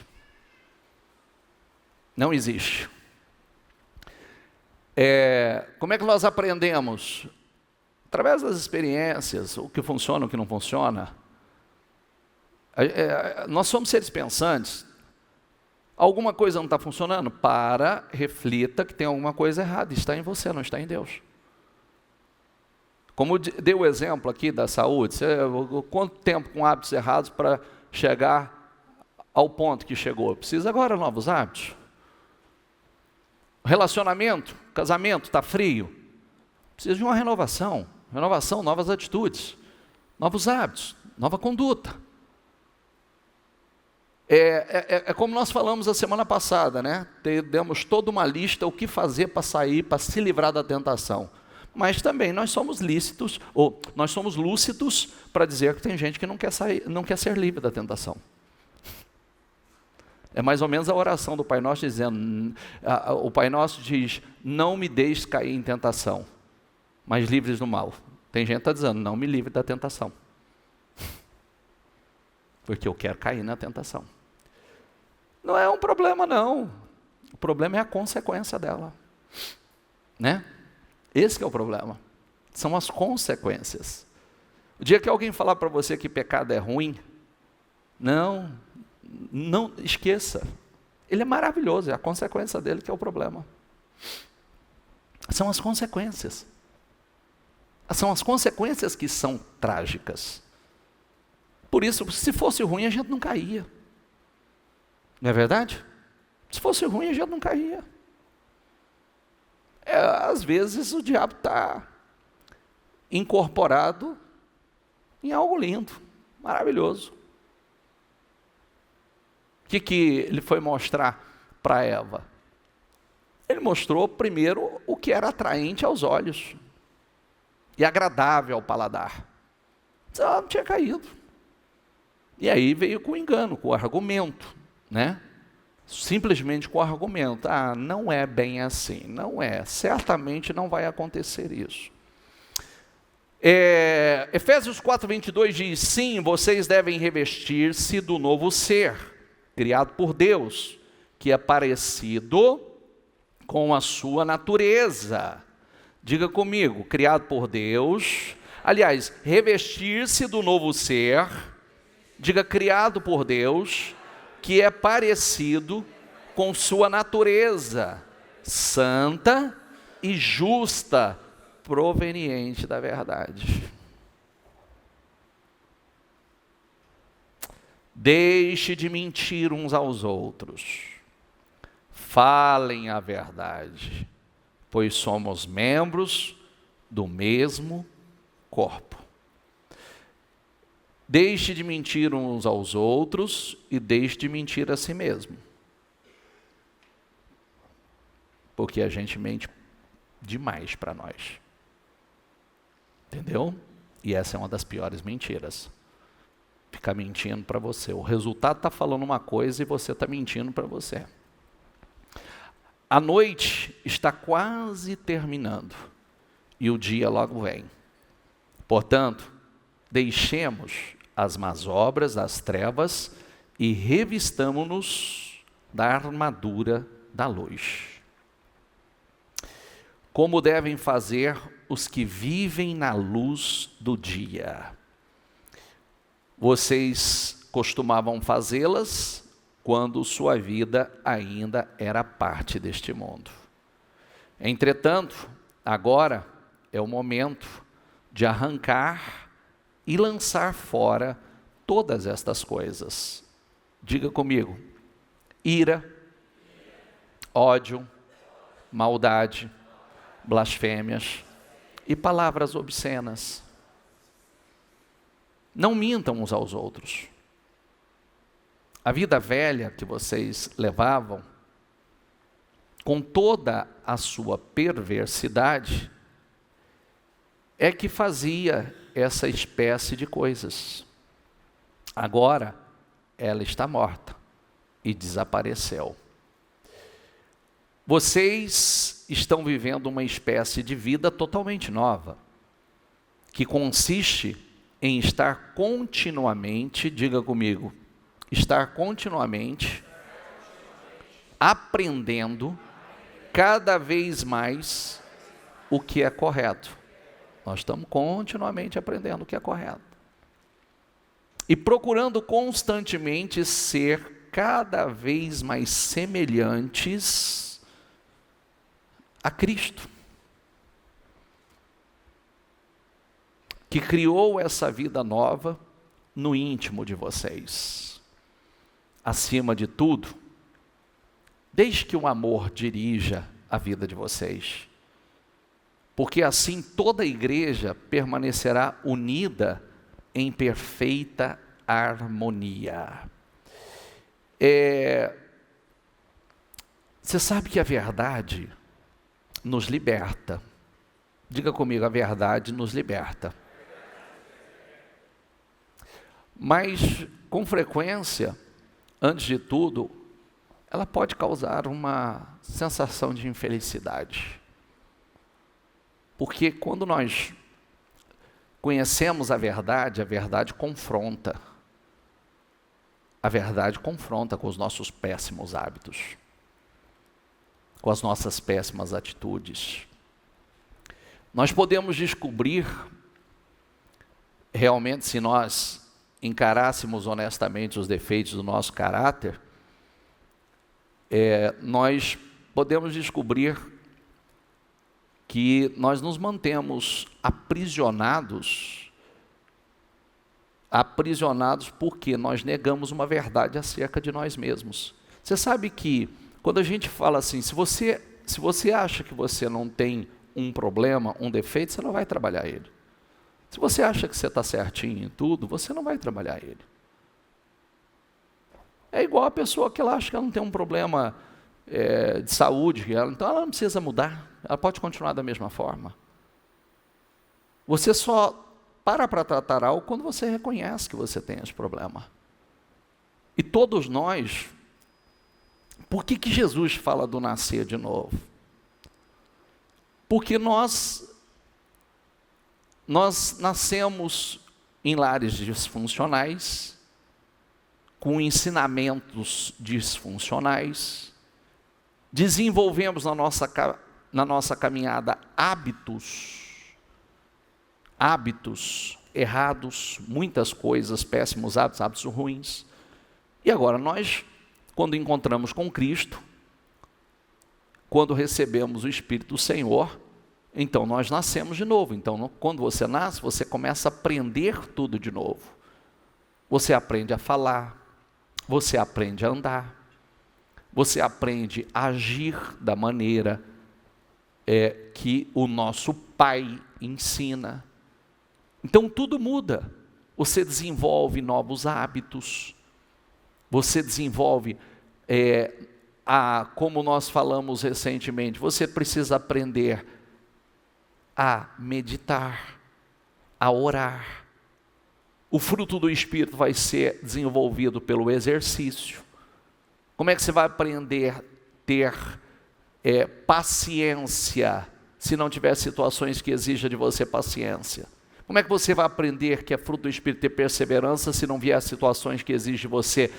Não existe. Como é que nós aprendemos? Através das experiências, o que funciona, o que não funciona. Nós somos seres pensantes. Alguma coisa não está funcionando? Reflita que tem alguma coisa errada. Está em você, não está em Deus. Como dei o exemplo aqui da saúde, quanto tempo com hábitos errados para chegar ao ponto que chegou? Precisa agora de novos hábitos. Relacionamento, casamento, está frio. Precisa de uma renovação. Renovação, novas atitudes, novos hábitos, nova conduta. É como nós falamos a semana passada, né? Demos toda uma lista, o que fazer para sair, para se livrar da tentação. Mas também nós somos lícitos, ou nós somos lúcidos para dizer que tem gente que não quer sair, não quer ser livre da tentação. É mais ou menos a oração do Pai Nosso dizendo, o Pai Nosso diz, não me deixes cair em tentação, mas livres do mal. Tem gente que está dizendo, não me livre da tentação. Porque eu quero cair na tentação. Não é um problema não. O problema é a consequência dela. Né? Esse que é o problema. São as consequências. O dia que alguém falar para você que pecado é ruim, não esqueça. Ele é maravilhoso, é a consequência dele que é o problema. São as consequências. São as consequências que são trágicas. Por isso, se fosse ruim, a gente não caía. Não é verdade? Se fosse ruim, a gente não caía. Às vezes o diabo está incorporado em algo lindo, maravilhoso. O que ele foi mostrar para Eva? Ele mostrou primeiro o que era atraente aos olhos e agradável ao paladar. Ela não tinha caído. E aí veio com o engano, com o argumento. né? Simplesmente com o argumento, não é bem assim. Não é, certamente não vai acontecer isso. Efésios 4:22 diz, sim, vocês devem revestir-se do novo ser, criado por Deus, que é parecido com a sua natureza. Diga comigo, criado por Deus, aliás, revestir-se do novo ser, diga criado por Deus, que é parecido com sua natureza, santa e justa, proveniente da verdade. Deixe de mentir uns aos outros. Falem a verdade, pois somos membros do mesmo corpo. Deixe de mentir uns aos outros e deixe de mentir a si mesmo. Porque a gente mente demais para nós. Entendeu? E essa é uma das piores mentiras. Ficar mentindo para você. O resultado está falando uma coisa e você está mentindo para você. A noite está quase terminando e o dia logo vem. Portanto, deixemos as más obras das trevas e revistamo-nos da armadura da luz. Como devem fazer os que vivem na luz do dia. Vocês costumavam fazê-las quando sua vida ainda era parte deste mundo. Entretanto, agora é o momento de arrancar e lançar fora todas estas coisas. Diga comigo, ira, ódio, maldade, blasfêmias e palavras obscenas. Não mintam uns aos outros. A vida velha que vocês levavam, com toda a sua perversidade, é que fazia essa espécie de coisas. Agora, ela está morta e desapareceu. Vocês estão vivendo uma espécie de vida totalmente nova, que consiste em estar continuamente, diga comigo, estar continuamente aprendendo cada vez mais o que é correto. Nós estamos continuamente aprendendo o que é correto. E procurando constantemente ser cada vez mais semelhantes a Cristo, que criou essa vida nova no íntimo de vocês. Acima de tudo, deixe que o amor dirija a vida de vocês, porque assim toda a igreja permanecerá unida em perfeita harmonia. Você sabe que a verdade nos liberta. Diga comigo, a verdade nos liberta. Mas, com frequência, antes de tudo, ela pode causar uma sensação de infelicidade. Porque quando nós conhecemos a verdade confronta. A verdade confronta com os nossos péssimos hábitos, com as nossas péssimas atitudes. Nós podemos descobrir, realmente, se nós encarássemos honestamente os defeitos do nosso caráter, nós podemos descobrir que nós nos mantemos aprisionados porque nós negamos uma verdade acerca de nós mesmos. Você sabe que quando a gente fala assim, se você acha que você não tem um problema, um defeito, você não vai trabalhar ele. Se você acha que você está certinho em tudo, você não vai trabalhar ele. É igual a pessoa que ela acha que ela não tem um problema de saúde, então ela não precisa mudar, ela pode continuar da mesma forma. Você só para tratar algo quando você reconhece que você tem esse problema. E todos nós Por que Jesus fala do nascer de novo? Porque nós nascemos em lares disfuncionais, com ensinamentos disfuncionais, desenvolvemos na nossa caminhada hábitos errados, muitas coisas, péssimos hábitos ruins. E agora nós, quando encontramos com Cristo, quando recebemos o Espírito do Senhor, então nós nascemos de novo. Então, quando você nasce, você começa a aprender tudo de novo. Você aprende a falar, você aprende a andar, você aprende a agir da maneira que o nosso Pai ensina. Então tudo muda. Você desenvolve novos hábitos, você desenvolve, como nós falamos recentemente, você precisa aprender a meditar, a orar. O fruto do Espírito vai ser desenvolvido pelo exercício. Como é que você vai aprender a ter paciência, se não tiver situações que exijam de você paciência? Como é que você vai aprender que é fruto do Espírito ter perseverança, se não vier situações que exigem de você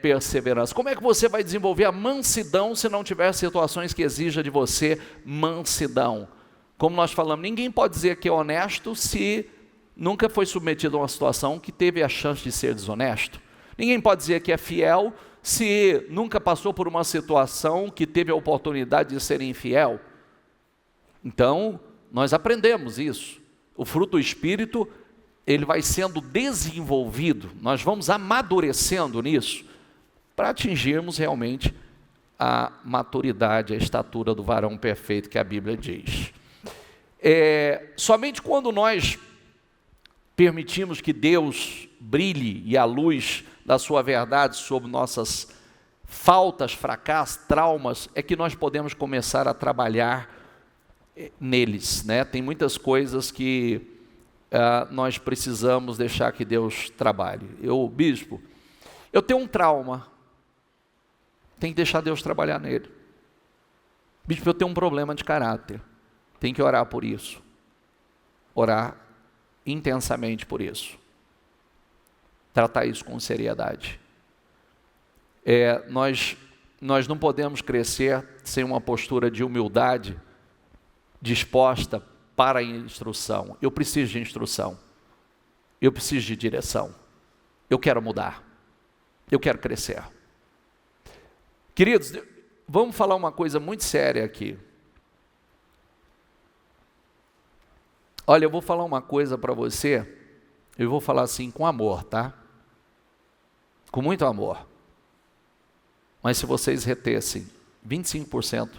perseverança? Como é que você vai desenvolver a mansidão, se não tiver situações que exijam de você mansidão? Como nós falamos, ninguém pode dizer que é honesto se nunca foi submetido a uma situação que teve a chance de ser desonesto. Ninguém pode dizer que é fiel se nunca passou por uma situação que teve a oportunidade de ser infiel. Então, nós aprendemos isso. O fruto do Espírito, ele vai sendo desenvolvido, nós vamos amadurecendo nisso, para atingirmos realmente a maturidade, a estatura do varão perfeito que a Bíblia diz. Somente quando nós permitimos que Deus brilhe e a luz da sua verdade sobre nossas faltas, fracassos, traumas, é que nós podemos começar a trabalhar neles, né? Tem muitas coisas que nós precisamos deixar que Deus trabalhe. Bispo, eu tenho um trauma, tem que deixar Deus trabalhar nele. Bispo, eu tenho um problema de caráter, tem que orar por isso, orar intensamente por isso, tratar isso com seriedade. Nós não podemos crescer sem uma postura de humildade, disposta para a instrução. Eu preciso de instrução, eu preciso de direção, eu quero mudar, eu quero crescer. Queridos, vamos falar uma coisa muito séria aqui. Olha, eu vou falar uma coisa para você, eu vou falar assim com amor, tá? Com muito amor. Mas se vocês retessem 25%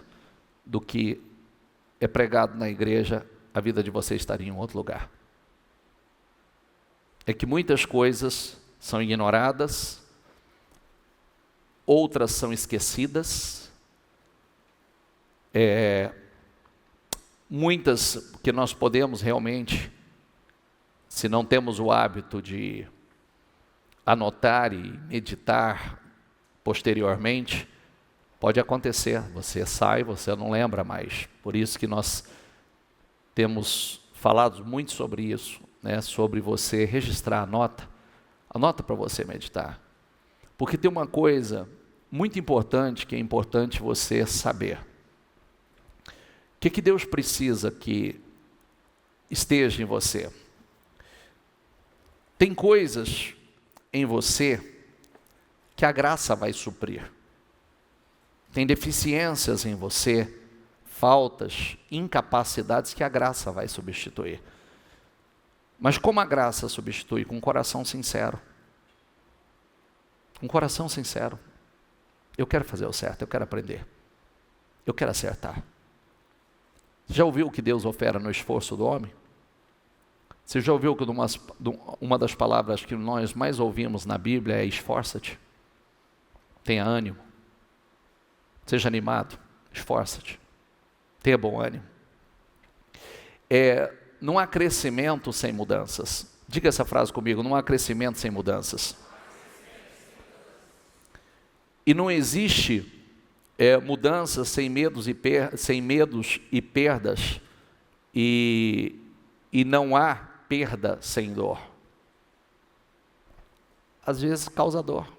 do que é pregado na igreja, a vida de vocês estaria em outro lugar. É que muitas coisas são ignoradas, outras são esquecidas, muitas que nós podemos realmente, se não temos o hábito de anotar e meditar posteriormente, pode acontecer, você sai, você não lembra mais. Por isso que nós temos falado muito sobre isso, né? Sobre você registrar, anota para você meditar. Porque tem uma coisa muito importante, que é importante você saber. O que Deus precisa que esteja em você? Tem coisas em você que a graça vai suprir. Tem deficiências em você, faltas, incapacidades que a graça vai substituir. Mas como a graça substitui? Com um coração sincero. Um coração sincero. Eu quero fazer o certo, eu quero aprender. Eu quero acertar. Já ouviu que Deus opera no esforço do homem? Você já ouviu que uma das palavras que nós mais ouvimos na Bíblia é esforça-te? Tenha ânimo. Seja animado, esforça-te, tenha bom ânimo. Não há crescimento sem mudanças. Diga essa frase comigo, não há crescimento sem mudanças. E não existe mudança sem medos e perdas, e não há perda sem dor. Às vezes causa dor.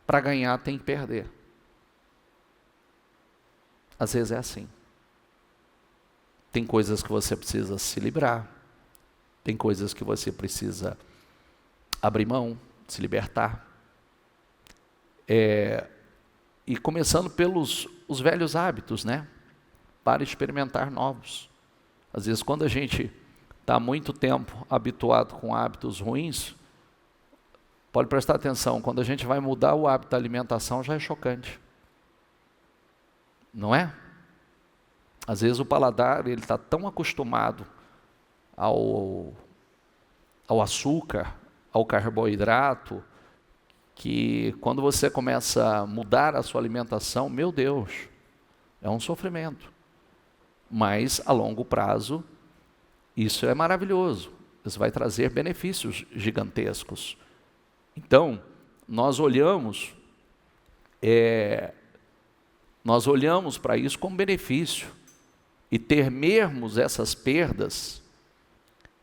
Para ganhar tem que perder. Às vezes é assim. Tem coisas que você precisa se livrar. Tem coisas que você precisa abrir mão, se libertar. E começando pelos os velhos hábitos, né? Para experimentar novos. Às vezes, quando a gente está há muito tempo habituado com hábitos ruins, pode prestar atenção, quando a gente vai mudar o hábito da alimentação, já é chocante. Não é? Às vezes o paladar ele está tão acostumado ao açúcar, ao carboidrato, que quando você começa a mudar a sua alimentação, meu Deus, é um sofrimento. Mas a longo prazo, isso é maravilhoso. Isso vai trazer benefícios gigantescos. Então, nós olhamos para isso como benefício. E temermos essas perdas,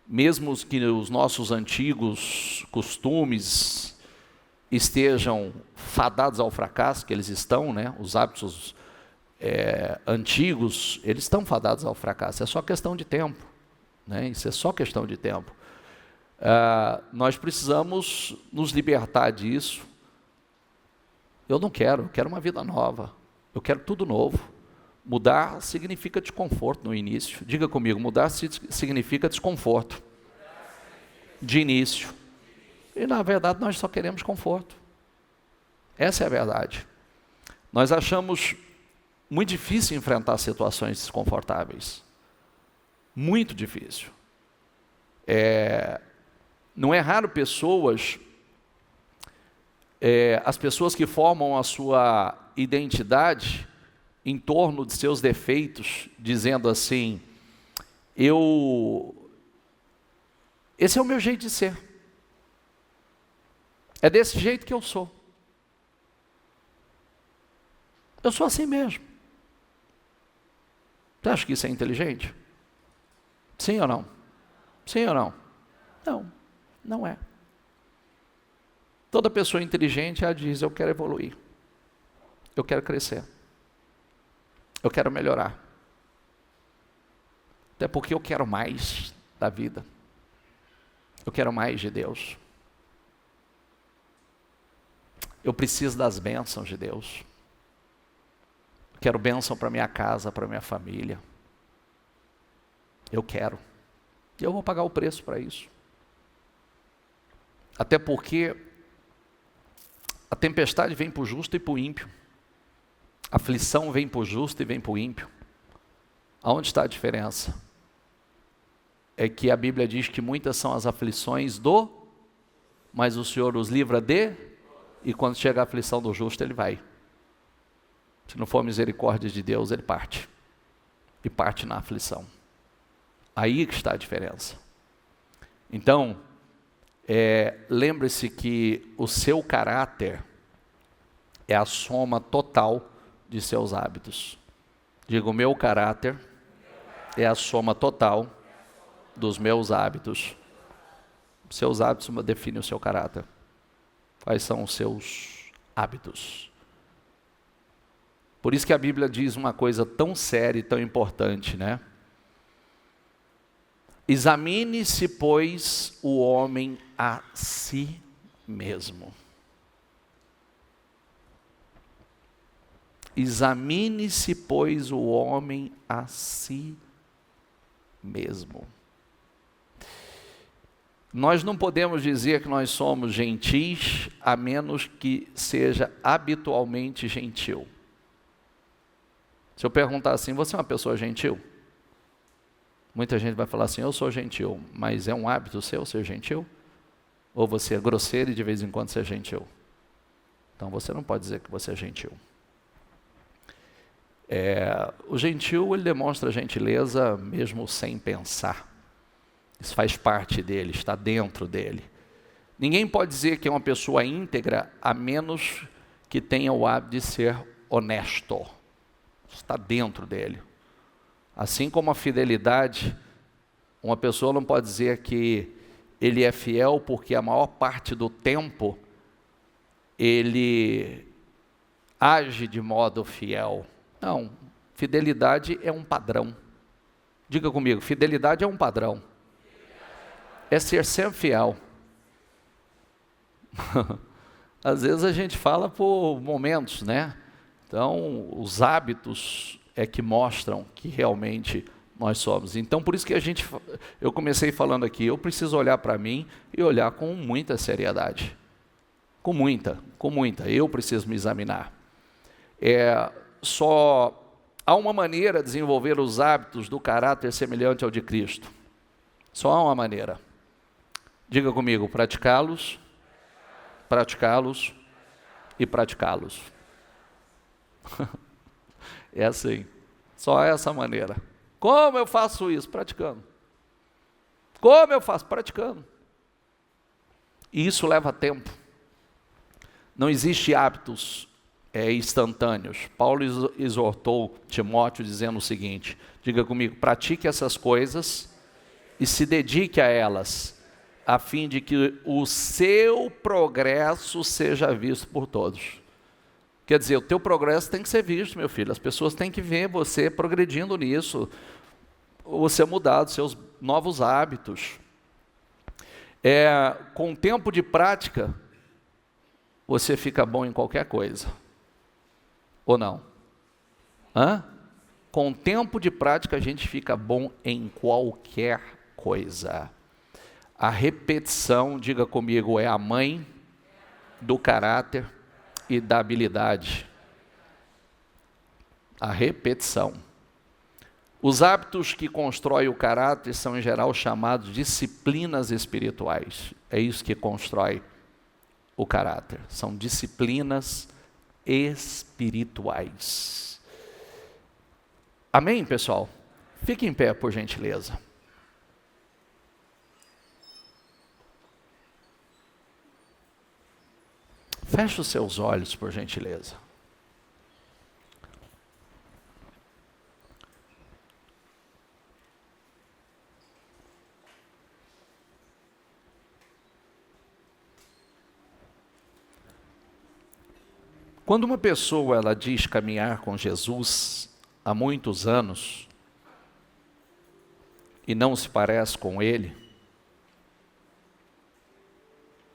mesmo que os nossos antigos costumes estejam fadados ao fracasso, que eles estão, né? Os hábitos antigos, eles estão fadados ao fracasso, é só questão de tempo, né? Isso é só questão de tempo. Nós precisamos nos libertar disso. Eu não quero, eu quero uma vida nova, eu quero tudo novo. Mudar significa desconforto no início. Diga comigo, mudar significa desconforto de início. E na verdade nós só queremos conforto. Essa é a verdade. Nós achamos muito difícil enfrentar situações desconfortáveis. Muito difícil. Não é raro as pessoas que formam a sua identidade em torno de seus defeitos, dizendo assim, esse é o meu jeito de ser. É desse jeito que eu sou. Eu sou assim mesmo. Você acha que isso é inteligente? Sim ou não? Sim ou não? Não, não é. Toda pessoa inteligente, ela diz, eu quero evoluir. Eu quero crescer. Eu quero melhorar. Até porque eu quero mais da vida. Eu quero mais de Deus. Eu preciso das bênçãos de Deus. Quero bênção para minha casa, para minha família. Eu quero. E eu vou pagar o preço para isso. Até porque a tempestade vem para o justo e para o ímpio. A aflição vem para o justo e vem para o ímpio. Aonde está a diferença? É que a Bíblia diz que muitas são as aflições mas o Senhor os livra e quando chega a aflição do justo, ele vai. Se não for misericórdia de Deus, ele parte. E parte na aflição. Aí que está a diferença. Então, lembre-se que o seu caráter é a soma total de seus hábitos. Digo, o meu caráter é a soma total dos meus hábitos. Seus hábitos definem o seu caráter. Quais são os seus hábitos? Por isso que a Bíblia diz uma coisa tão séria e tão importante, né? Examine-se, pois, o homem a si mesmo. Examine-se, pois, o homem a si mesmo. Nós não podemos dizer que nós somos gentis, a menos que seja habitualmente gentil. Se eu perguntar assim, você é uma pessoa gentil? Muita gente vai falar assim, eu sou gentil, mas é um hábito seu ser gentil? Ou você é grosseiro e de vez em quando você é gentil? Então você não pode dizer que você é gentil. O gentil, ele demonstra gentileza mesmo sem pensar. Isso faz parte dele, está dentro dele. Ninguém pode dizer que é uma pessoa íntegra a menos que tenha o hábito de ser honesto. Está dentro dele. Assim como a fidelidade, uma pessoa não pode dizer que ele é fiel porque a maior parte do tempo ele age de modo fiel. Não, fidelidade é um padrão. Diga comigo, fidelidade é um padrão. É ser sempre fiel. Às vezes a gente fala por momentos, né? Então, os hábitos é que mostram que realmente nós somos. Então, por isso que eu comecei falando aqui, eu preciso olhar para mim e olhar com muita seriedade. Com muita. Eu preciso me examinar. Só há uma maneira de desenvolver os hábitos do caráter semelhante ao de Cristo. Só há uma maneira. Diga comigo, praticá-los e praticá-los. É assim, só essa maneira. Como eu faço isso? Praticando. Como eu faço? Praticando. E isso leva tempo. Não existe hábitos instantâneos. Paulo exortou Timóteo dizendo o seguinte, diga comigo, pratique essas coisas e se dedique a elas, a fim de que o seu progresso seja visto por todos. Quer dizer, o teu progresso tem que ser visto, meu filho. As pessoas têm que ver você progredindo nisso, você mudar os seus novos hábitos. Com o tempo de prática, você fica bom em qualquer coisa. Ou não? Com o tempo de prática, a gente fica bom em qualquer coisa. A repetição, diga comigo, é a mãe do caráter e da habilidade. A repetição. Os hábitos que constroem o caráter são em geral chamados disciplinas espirituais. É isso que constrói o caráter. São disciplinas espirituais. Amém, pessoal? Fique em pé, por gentileza. Feche os seus olhos, por gentileza. Quando uma pessoa ela diz caminhar com Jesus há muitos anos e não se parece com Ele,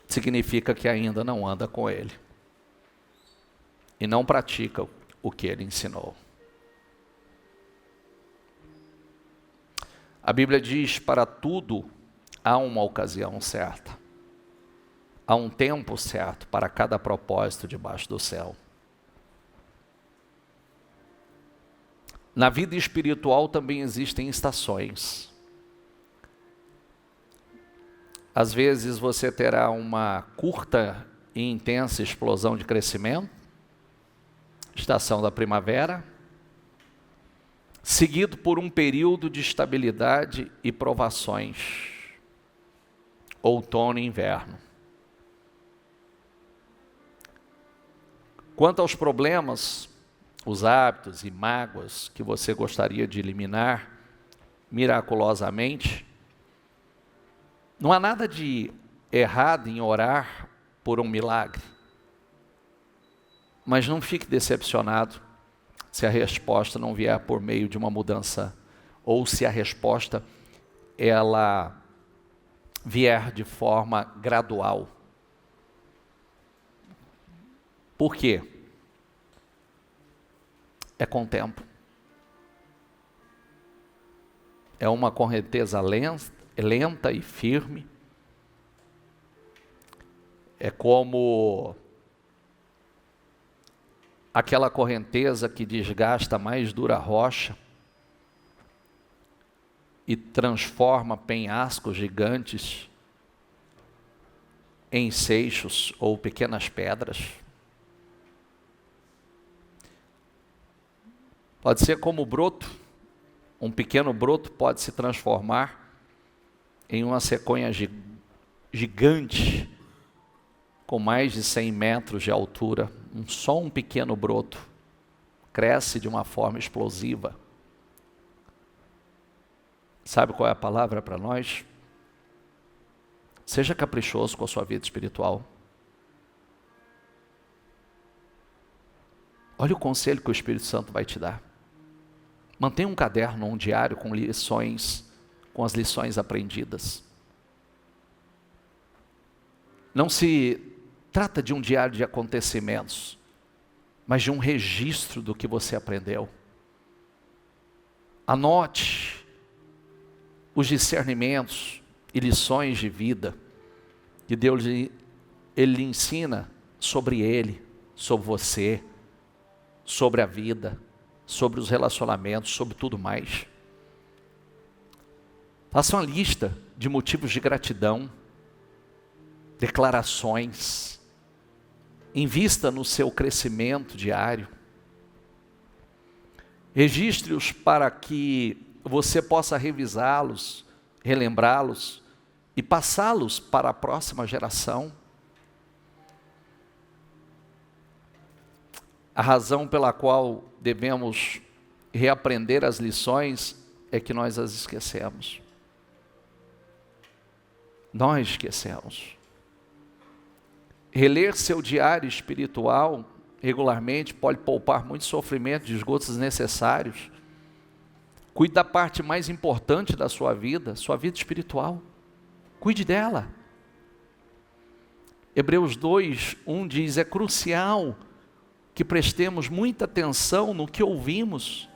significa que ainda não anda com Ele e não pratica o que Ele ensinou. A Bíblia diz, para tudo há uma ocasião certa, há um tempo certo para cada propósito debaixo do céu. Na vida espiritual também existem estações. Às vezes você terá uma curta e intensa explosão de crescimento, estação da primavera, seguido por um período de estabilidade e provações, outono e inverno. Quanto aos problemas, os hábitos e mágoas que você gostaria de eliminar miraculosamente, não há nada de errado em orar por um milagre. Mas não fique decepcionado se a resposta não vier por meio de uma mudança, ou se a resposta ela vier de forma gradual. Por quê? É com o tempo. É uma correnteza lenta e firme. É como aquela correnteza que desgasta a mais dura rocha e transforma penhascos gigantes em seixos ou pequenas pedras. Pode ser como o broto, um pequeno broto pode se transformar em uma sequoia gigante com mais de 100 metros de altura, só um pequeno broto, cresce de uma forma explosiva. Sabe qual é a palavra para nós? Seja caprichoso com a sua vida espiritual. Olha o conselho que o Espírito Santo vai te dar. Mantenha um caderno, um diário com lições, com as lições aprendidas. Não se trata de um diário de acontecimentos, mas de um registro do que você aprendeu. Anote os discernimentos e lições de vida que Deus ele lhe ensina sobre ele, sobre você, sobre a vida, sobre os relacionamentos, sobre tudo mais. Faça uma lista de motivos de gratidão, declarações. Invista no seu crescimento diário. Registre-os para que você possa revisá-los, relembrá-los e passá-los para a próxima geração. A razão pela qual devemos reaprender as lições é que nós as esquecemos. Nós esquecemos. Reler seu diário espiritual regularmente pode poupar muito sofrimento, desgostos desnecessários. Cuide da parte mais importante da sua vida espiritual. Cuide dela. Hebreus 2:1 diz: é crucial que prestemos muita atenção no que ouvimos,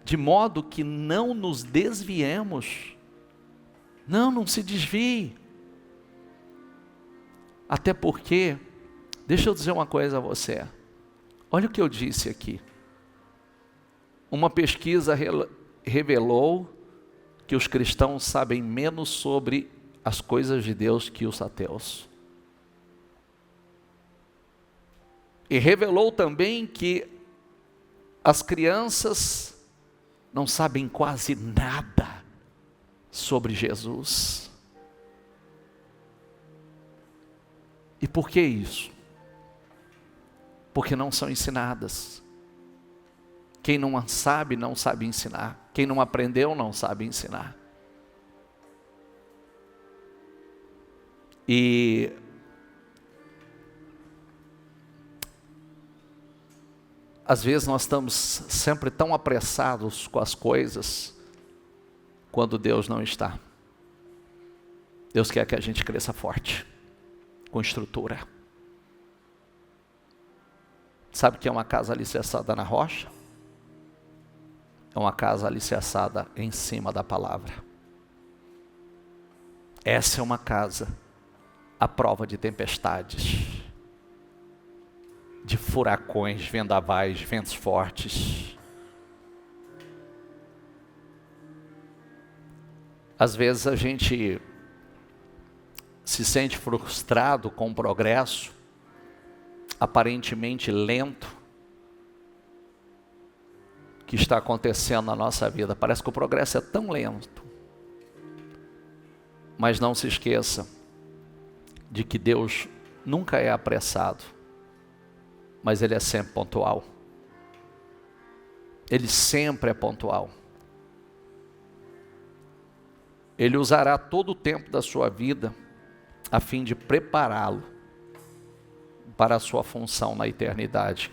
de modo que não nos desviemos. Não se desvie. Até porque, deixa eu dizer uma coisa a você. Olha o que eu disse aqui. Uma pesquisa revelou que os cristãos sabem menos sobre as coisas de Deus que os ateus. E revelou também que as crianças não sabem quase nada sobre Jesus. E por que isso? Porque não são ensinadas. Quem não sabe ensinar. Quem não aprendeu, não sabe ensinar. E às vezes nós estamos sempre tão apressados com as coisas, quando Deus não está. Deus quer que a gente cresça forte, com estrutura. Sabe o que é uma casa alicerçada na rocha? É uma casa alicerçada em cima da palavra. Essa é uma casa à prova de tempestades, de furacões, vendavais, ventos fortes. Às vezes a gente se sente frustrado com o progresso, aparentemente lento, que está acontecendo na nossa vida. Parece que o progresso é tão lento. Mas não se esqueça de que Deus nunca é apressado, mas Ele é sempre pontual. Ele sempre é pontual. Ele usará todo o tempo da sua vida a fim de prepará-lo para a sua função na eternidade.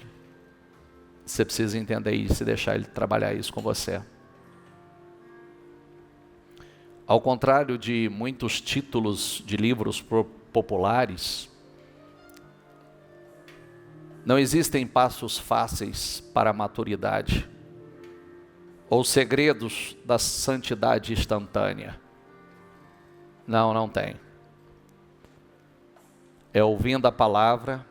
Você precisa entender isso e deixar Ele trabalhar isso com você. Ao contrário de muitos títulos de livros populares, não existem passos fáceis para a maturidade, ou segredos da santidade instantânea. Não tem. É ouvindo a palavra,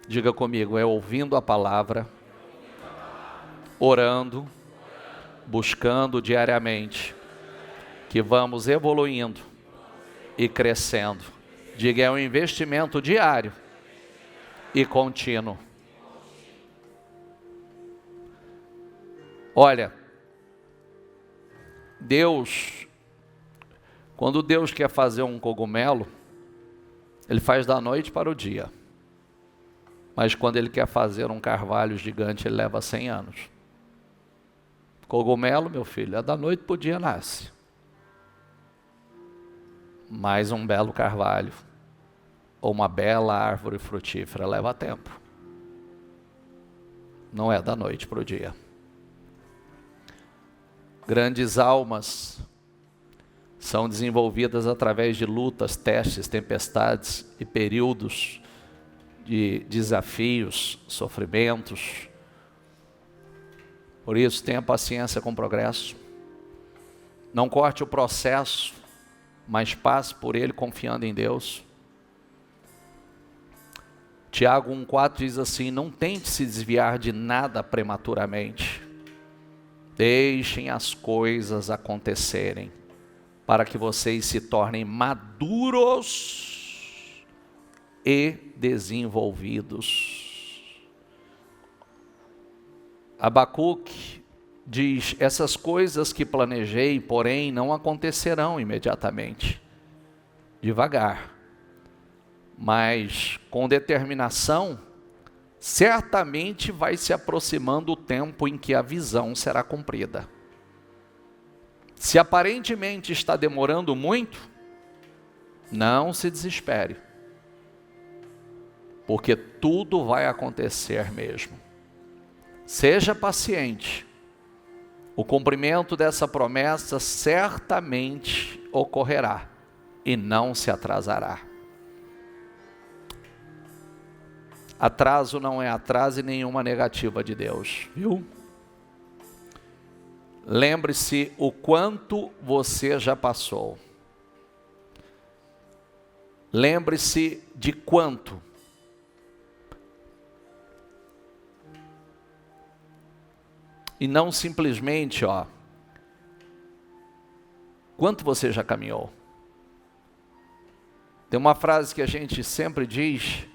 diga comigo, é ouvindo a palavra, orando, buscando diariamente, que vamos evoluindo e crescendo. Diga, é um investimento diário e contínuo. Olha, quando Deus quer fazer um cogumelo, Ele faz da noite para o dia. Mas quando ele quer fazer um carvalho gigante, ele leva 100 anos. Cogumelo, meu filho, é da noite para o dia nasce. Mas um belo carvalho, ou uma bela árvore frutífera, leva tempo. Não é da noite para o dia. Grandes almas são desenvolvidas através de lutas, testes, tempestades e períodos de desafios, sofrimentos. Por isso, tenha paciência com o progresso. Não corte o processo, mas passe por ele confiando em Deus. Tiago 1,4 diz assim: não tente se desviar de nada prematuramente. Deixem as coisas acontecerem, para que vocês se tornem maduros e desenvolvidos. Abacuque diz: essas coisas que planejei, porém, não acontecerão imediatamente. Devagar, mas com determinação, certamente vai se aproximando o tempo em que a visão será cumprida. Se aparentemente está demorando muito, não se desespere, porque tudo vai acontecer mesmo. Seja paciente, o cumprimento dessa promessa certamente ocorrerá e não se atrasará. Atraso não é atraso e nenhuma negativa de Deus, viu? Lembre-se o quanto você já passou. Lembre-se de quanto. E não simplesmente, quanto você já caminhou. Tem uma frase que a gente sempre diz: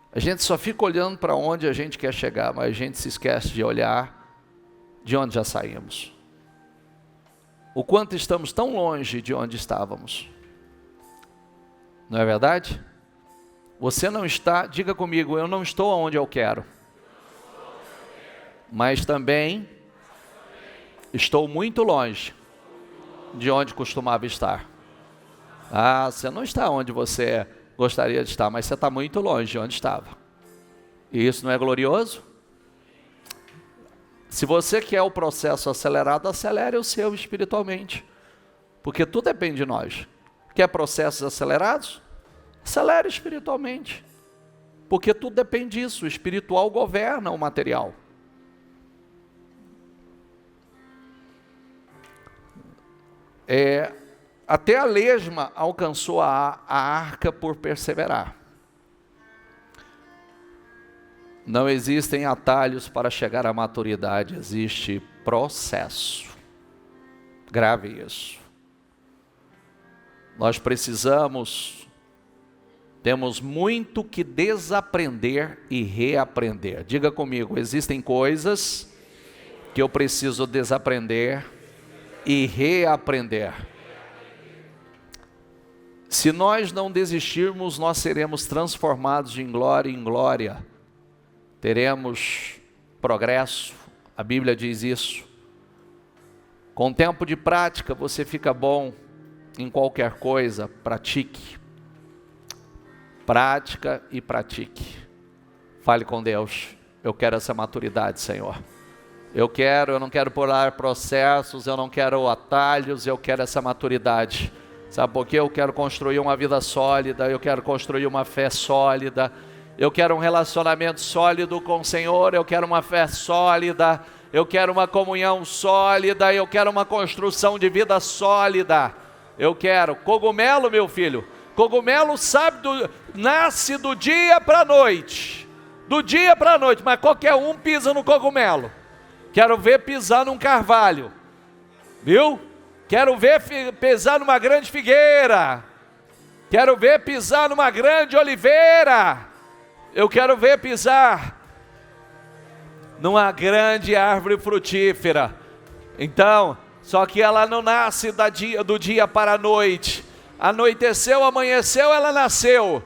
a gente só fica olhando para onde a gente quer chegar, mas a gente se esquece de olhar de onde já saímos. O quanto estamos tão longe de onde estávamos. Não é verdade? Você não está, diga comigo, eu não estou onde eu quero. Mas também estou muito longe de onde costumava estar. Você não está onde você gostaria de estar, mas você está muito longe de onde estava. E isso não é glorioso? Se você quer o processo acelerado, acelere o seu espiritualmente, porque tudo depende de nós. Quer processos acelerados? Acelere espiritualmente, porque tudo depende disso. O espiritual governa o material. Até a lesma alcançou a arca por perseverar. Não existem atalhos para chegar à maturidade, existe processo. Grave isso. Nós temos muito que desaprender e reaprender. Diga comigo, existem coisas que eu preciso desaprender e reaprender. Se nós não desistirmos, nós seremos transformados de glória em glória. Teremos progresso, a Bíblia diz isso. Com tempo de prática, você fica bom em qualquer coisa, pratique. Prática e pratique. Fale com Deus, eu quero essa maturidade, Senhor. Eu não quero pular processos, eu não quero atalhos, eu quero essa maturidade. Sabe por quê? Eu quero construir uma vida sólida, eu quero construir uma fé sólida, eu quero um relacionamento sólido com o Senhor, eu quero uma fé sólida, eu quero uma comunhão sólida, eu quero uma construção de vida sólida. Eu quero cogumelo, meu filho. Cogumelo, nasce do dia para a noite. Do dia para a noite, mas qualquer um pisa no cogumelo. Quero ver pisar num carvalho. Viu? Quero ver pisar numa grande figueira. Quero ver pisar numa grande oliveira. Eu quero ver pisar numa grande árvore frutífera. Então, só que ela não nasce do dia para a noite. Anoiteceu, amanheceu, ela nasceu.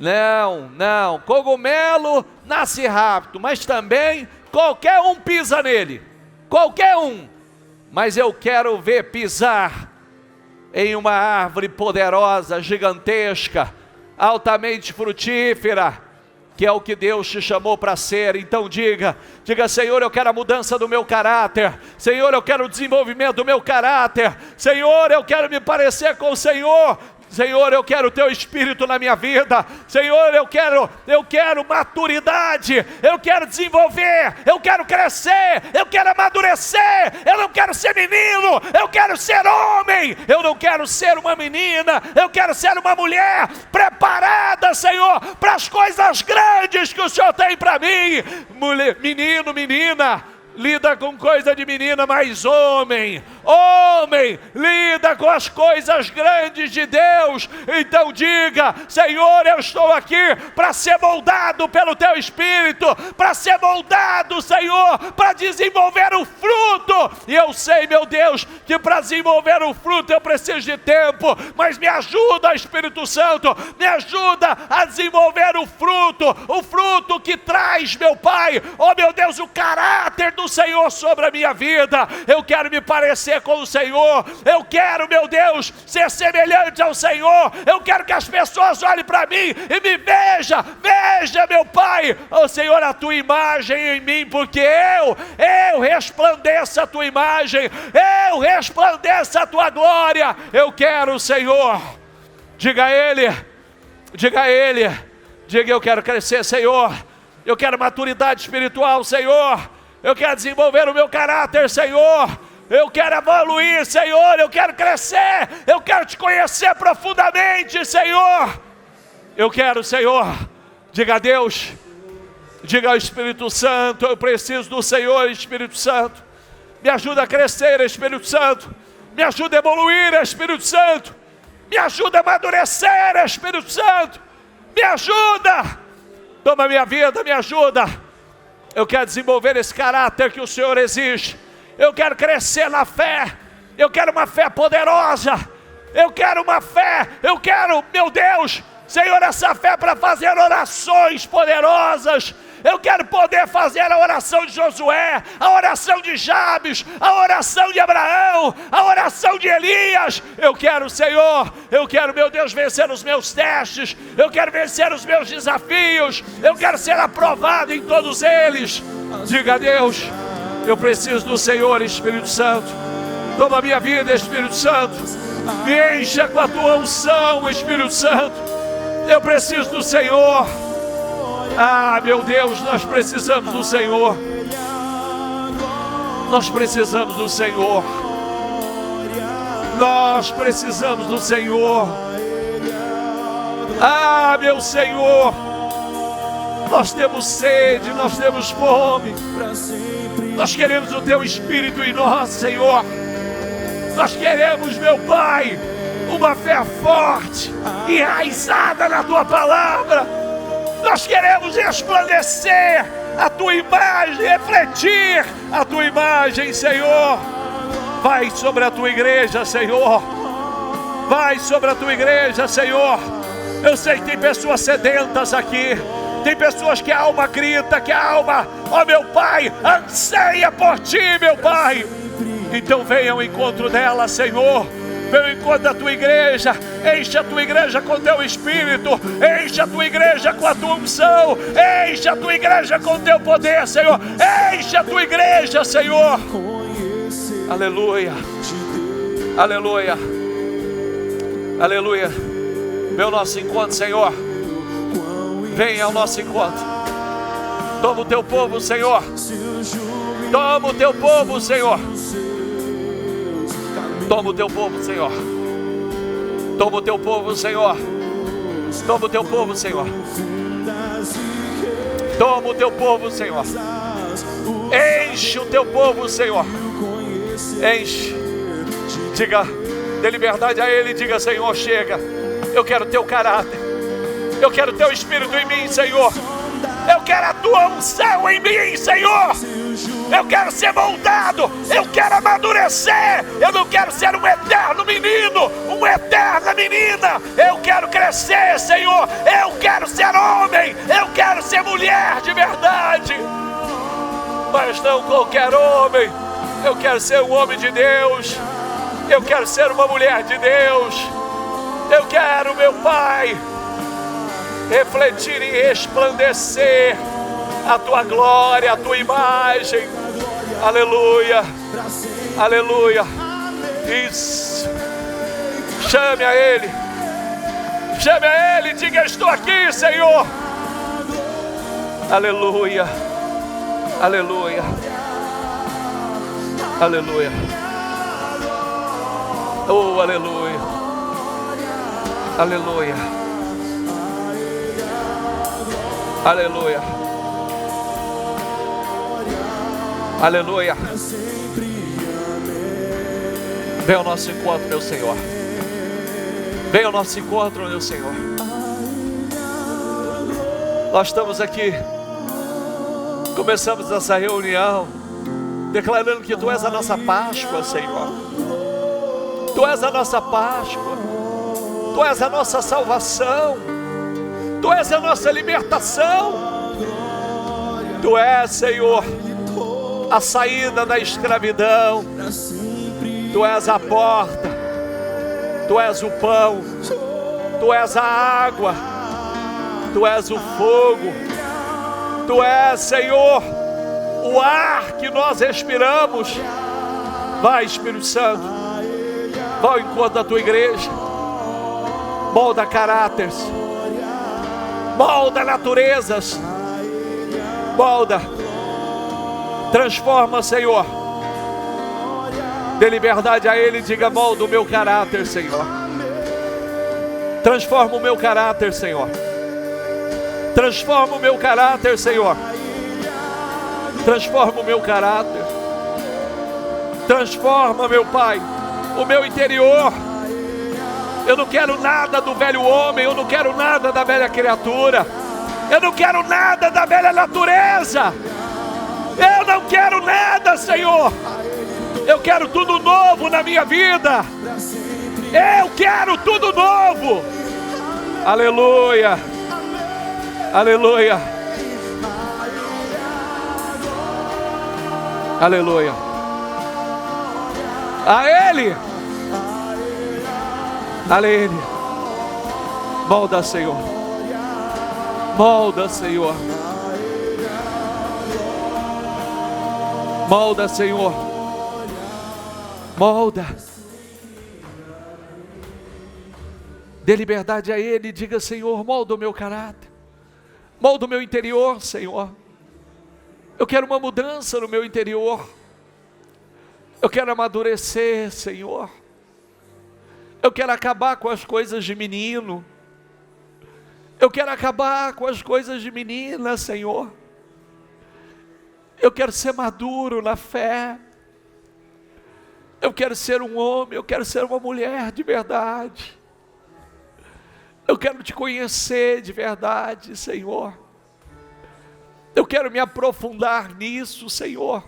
Não, cogumelo nasce rápido, mas também qualquer um pisa nele, qualquer um. Mas eu quero ver pisar em uma árvore poderosa, gigantesca, altamente frutífera, que é o que Deus te chamou para ser. Então diga, Senhor, eu quero a mudança do meu caráter, Senhor, eu quero o desenvolvimento do meu caráter, Senhor, eu quero me parecer com o Senhor, Senhor, eu quero o teu Espírito na minha vida, Senhor, eu quero maturidade, eu quero desenvolver, eu quero crescer, eu quero amadurecer, eu não quero ser menino, eu quero ser homem, eu não quero ser uma menina, eu quero ser uma mulher preparada, Senhor, para as coisas grandes que o Senhor tem para mim. Menino, menina, lida com coisa de menina, mas homem, lida com as coisas grandes de Deus. Então diga, Senhor, eu estou aqui para ser moldado pelo teu Espírito, para ser moldado, Senhor, para desenvolver o fruto. E eu sei, meu Deus, que para desenvolver o fruto eu preciso de tempo, mas me ajuda, Espírito Santo, me ajuda a desenvolver o fruto que traz, meu Pai, oh meu Deus, o caráter do Senhor sobre a minha vida. Eu quero me parecer com o Senhor, eu quero, meu Deus, ser semelhante ao Senhor, eu quero que as pessoas olhem para mim e me veja, meu Pai, oh Senhor, a tua imagem em mim, porque eu resplandeço a tua imagem, eu resplandeço a tua glória. Eu quero, Senhor, diga a Ele, diga, eu quero crescer, Senhor, eu quero maturidade espiritual, Senhor, eu quero desenvolver o meu caráter, Senhor, eu quero evoluir, Senhor, eu quero crescer, eu quero te conhecer profundamente, Senhor. Eu quero, Senhor, diga a Deus, diga ao Espírito Santo, eu preciso do Senhor, Espírito Santo. Me ajuda a crescer, Espírito Santo. Me ajuda a evoluir, Espírito Santo. Me ajuda a amadurecer, Espírito Santo. Me ajuda. Toma minha vida, me ajuda. Eu quero desenvolver esse caráter que o Senhor exige. Eu quero crescer na fé. Eu quero uma fé poderosa. Eu quero uma fé. Eu quero, meu Deus, Senhor, essa fé para fazer orações poderosas. Eu quero poder fazer a oração de Josué, a oração de Jabes, a oração de Abraão, a oração de Elias. Eu quero, Senhor, eu quero, meu Deus, vencer os meus testes. Eu quero vencer os meus desafios. Eu quero ser aprovado em todos eles. Diga a Deus, eu preciso do Senhor, Espírito Santo. Toma a minha vida, Espírito Santo. Me encha com a tua unção, Espírito Santo. Eu preciso do Senhor. Ah, meu Deus, nós precisamos do Senhor. Nós precisamos do Senhor. Nós precisamos do Senhor. Ah, meu Senhor, nós temos sede, nós temos fome. Nós queremos o Teu Espírito em nós, Senhor. Nós queremos, meu Pai, uma fé forte, enraizada na Tua Palavra. Nós queremos resplandecer a Tua imagem, refletir a Tua imagem, Senhor. Vai sobre a Tua igreja, Senhor. Vai sobre a Tua igreja, Senhor. Eu sei que tem pessoas sedentas aqui. Tem pessoas que a alma grita, que a alma, ó meu Pai, anseia por Ti, meu Pai. Então venha ao encontro dela, Senhor. Venha ao encontro da Tua igreja. Enche a Tua igreja com Teu Espírito. Enche a Tua igreja com a Tua unção. Enche a Tua igreja com Teu poder, Senhor. Enche a Tua igreja, Senhor. Aleluia. Aleluia. Aleluia. Vem ao nosso encontro, Senhor. Venha ao nosso encontro. Toma o Teu povo, Senhor. Toma o Teu povo, Senhor. Toma o Teu povo, Senhor. Toma o Teu povo, Senhor. Toma o Teu povo, Senhor. Toma o Teu povo, Senhor. Enche o Teu povo, Senhor. Enche. Diga, dê liberdade a Ele. Diga, Senhor, chega. Eu quero Teu caráter. Eu quero Teu Espírito em mim, Senhor. Eu quero a Tua unção em mim, Senhor. eu quero ser moldado, eu quero amadurecer. Eu não quero ser um eterno menino, uma eterna menina. Eu quero crescer, Senhor. Eu quero ser homem, eu quero ser mulher de verdade, mas não qualquer homem. Eu quero ser um homem de Deus, eu quero ser uma mulher de Deus. Eu quero, meu Pai, refletir e resplandecer a Tua glória, a Tua imagem. Aleluia, aleluia. Isso. Chame a Ele, chame a Ele, diga: estou aqui, Senhor. Aleluia, aleluia, aleluia. Oh, aleluia, aleluia, aleluia, aleluia. Vem ao nosso encontro, meu Senhor. Vem ao nosso encontro, meu Senhor. Nós estamos aqui, começamos essa reunião declarando que Tu és a nossa Páscoa, Senhor. Tu és a nossa Páscoa, Tu és a nossa salvação, Tu és a nossa libertação. Tu és, Senhor, a saída da escravidão. Tu és a porta, Tu és o pão, Tu és a água, Tu és o fogo, Tu és, Senhor, o ar que nós respiramos. Vai, Espírito Santo, vai ao encontro da Tua igreja. Molda caráteres, molda naturezas, molda, transforma, Senhor. Dê liberdade a Ele, diga: molda o meu caráter, Senhor. Transforma o meu caráter, Senhor. Transforma o meu caráter, Senhor. Transforma o meu caráter. Transforma, meu Pai, o meu interior. Eu não quero nada do velho homem, eu não quero nada da velha criatura, eu não quero nada da velha natureza. Eu não quero nada, Senhor. Eu quero tudo novo na minha vida. Eu quero tudo novo. Aleluia, aleluia, aleluia. A Ele, a Ele. Molda, Senhor. Molda, Senhor. Molda, Senhor. Molda. Dê liberdade a Ele, diga: Senhor, molda o meu caráter, molda o meu interior, Senhor. Eu quero uma mudança no meu interior. Eu quero amadurecer, Senhor. Eu quero acabar com as coisas de menino. Eu quero acabar com as coisas de menina, Senhor. Eu quero ser maduro na fé. Eu quero ser um homem, eu quero ser uma mulher de verdade. Eu quero Te conhecer de verdade, Senhor. Eu quero me aprofundar nisso, Senhor.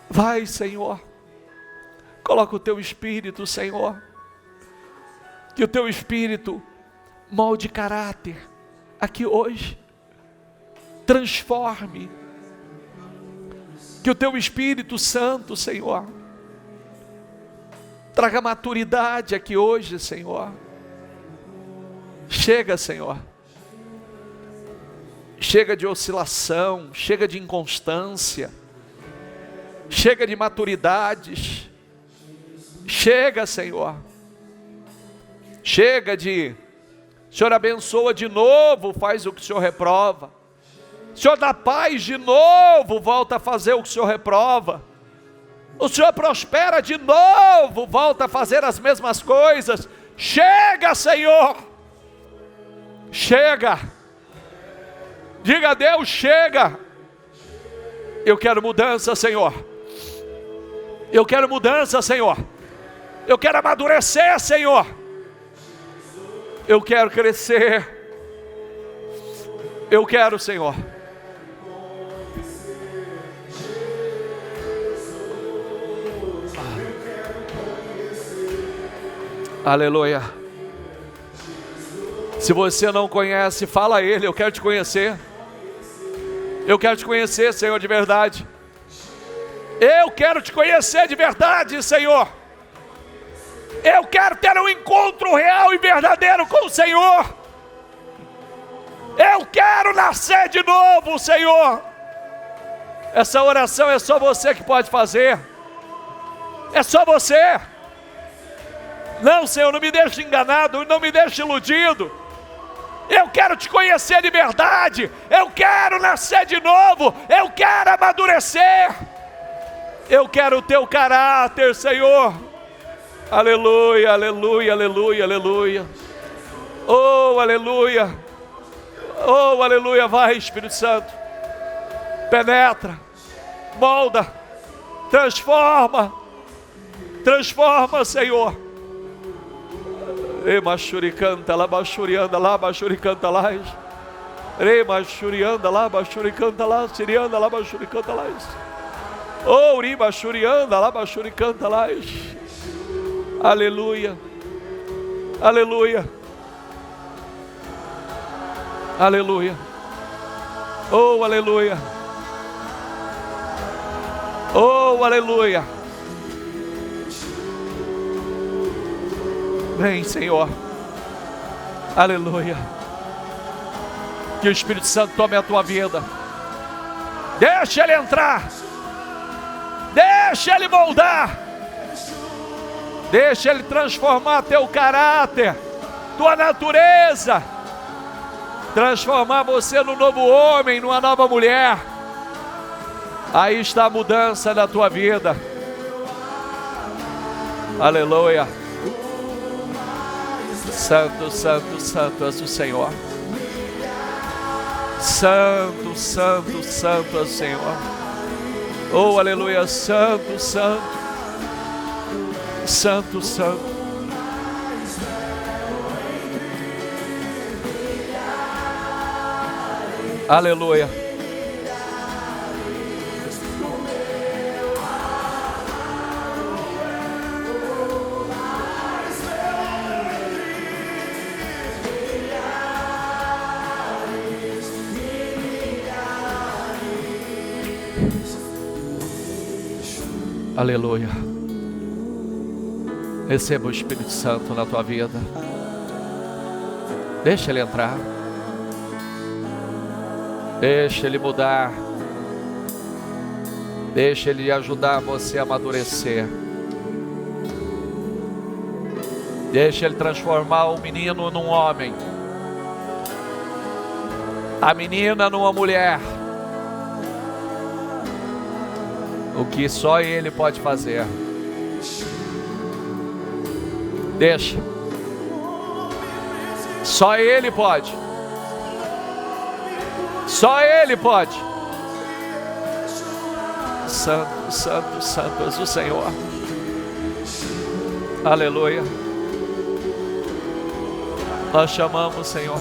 Vai, Senhor. Coloca o Teu Espírito, Senhor. Que o Teu Espírito molde caráter aqui hoje. Transforme. Que o Teu Espírito Santo, Senhor, traga maturidade aqui hoje, Senhor. Chega, Senhor. Chega de oscilação, chega de inconstância, chega de maturidades. Chega, Senhor. Chega de... O Senhor abençoa de novo, faz o que o Senhor reprova. O Senhor dá paz de novo, volta a fazer o que o Senhor reprova. O Senhor prospera de novo, volta a fazer as mesmas coisas. Chega, Senhor. Chega. Diga a Deus: chega. Eu quero mudança, Senhor. Eu quero mudança, Senhor. Eu quero amadurecer, Senhor. Eu quero crescer. Eu quero, Senhor. Aleluia. Se você não conhece, fala a Ele: eu quero te conhecer. Eu quero te conhecer, Senhor, de verdade. Eu quero te conhecer de verdade, Senhor. Eu quero ter um encontro real e verdadeiro com o Senhor. Eu quero nascer de novo, Senhor. Essa oração é só você que pode fazer. É só você. Não, Senhor, não me deixe enganado, não me deixe iludido. Eu quero te conhecer de verdade. Eu quero nascer de novo. Eu quero amadurecer. Eu quero o teu caráter, Senhor. Aleluia, aleluia, aleluia, aleluia. Oh, aleluia. Oh, aleluia. Vai, Espírito Santo. Penetra, molda, transforma. Transforma, Senhor. Emachuricanta lá, bachurianda lá, bachuricanta lá. Remachurianda lá, bachuricanta lá, sirianda lá, bachuricanta lá. Oh, ribachurianda lá, bachuricanta lá. Aleluia. Aleluia. Aleluia. Oh, aleluia. Oh, aleluia. Vem, Senhor. Aleluia. Que o Espírito Santo tome a tua vida. Deixa Ele entrar. Deixa Ele moldar. Deixa Ele transformar teu caráter, tua natureza. Transformar você num novo homem, numa nova mulher. Aí está a mudança da tua vida. Aleluia. Santo, santo, santo és o Senhor. Santo, santo, santo é o Senhor. Oh, aleluia. Santo, santo. Santo, santo. Aleluia. Aleluia. Receba o Espírito Santo na tua vida. Deixa Ele entrar. Deixa Ele mudar. Deixa Ele ajudar você a amadurecer. Deixa Ele transformar o menino num homem, a menina numa mulher. O que só Ele pode fazer. Deixa. Só Ele pode. Só Ele pode. Santo, santo, santo és o Senhor. Aleluia. Nós chamamos, Senhor.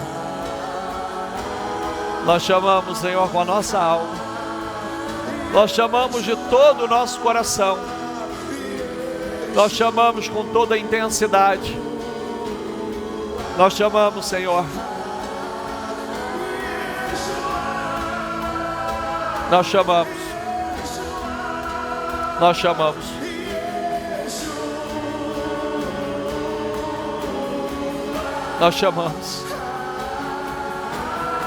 Nós chamamos, Senhor, com a nossa alma. Nós chamamos de todo o nosso coração. Nós chamamos com toda a intensidade. Nós chamamos, Senhor. Nós chamamos. Nós chamamos. Nós chamamos.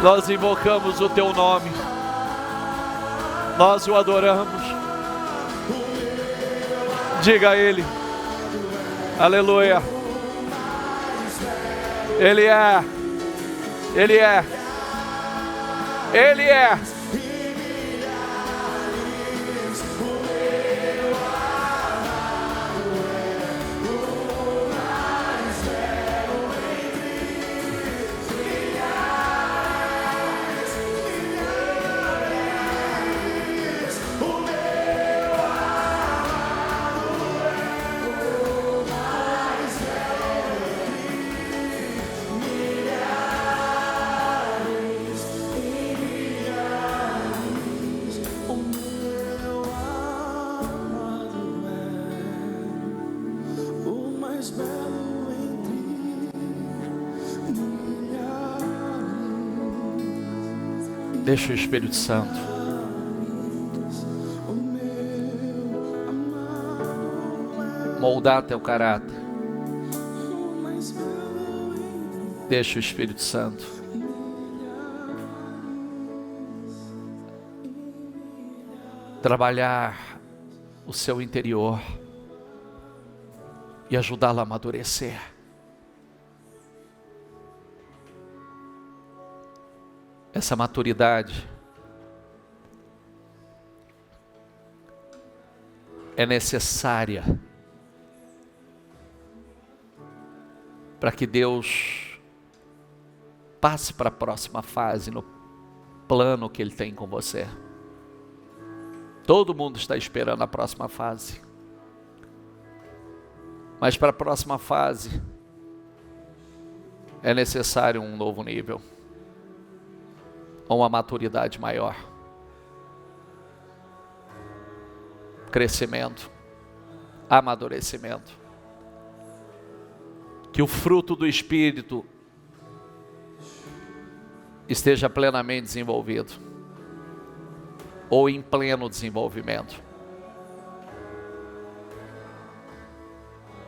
Nós invocamos o Teu nome. Nós o adoramos. Diga a Ele. Aleluia. Ele é. Ele é. Ele é. Deixa o Espírito Santo moldar teu caráter. Deixa o Espírito Santo trabalhar o seu interior e ajudá-lo a amadurecer. Essa maturidade é necessária para que Deus passe para a próxima fase no plano que Ele tem com você. Todo mundo está esperando a próxima fase. Mas para a próxima fase é necessário um novo nível, uma maturidade maior, crescimento, amadurecimento. Que o fruto do Espírito esteja plenamente desenvolvido, ou em pleno desenvolvimento.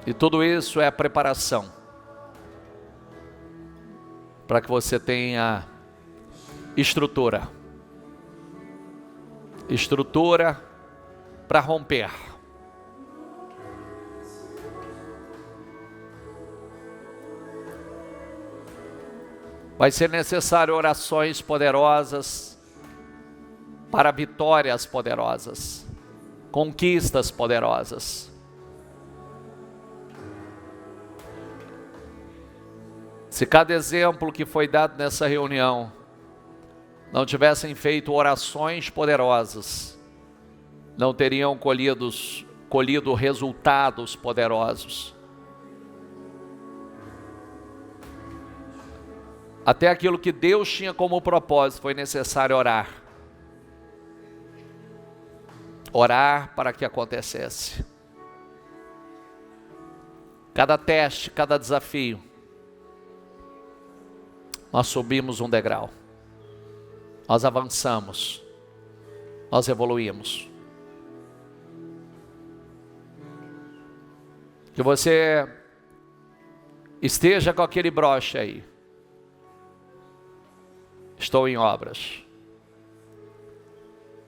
E tudo isso é a preparação para que você tenha estrutura para romper. Vai ser necessário orações poderosas para vitórias poderosas, conquistas poderosas. Se cada exemplo que foi dado nessa reunião não tivessem feito orações poderosas, não teriam colhido resultados poderosos. Até aquilo que Deus tinha como propósito foi necessário orar. Orar para que acontecesse. Cada teste, cada desafio, nós subimos um degrau. Nós avançamos. Nós evoluímos. Que você esteja com aquele broche aí. Estou em obras.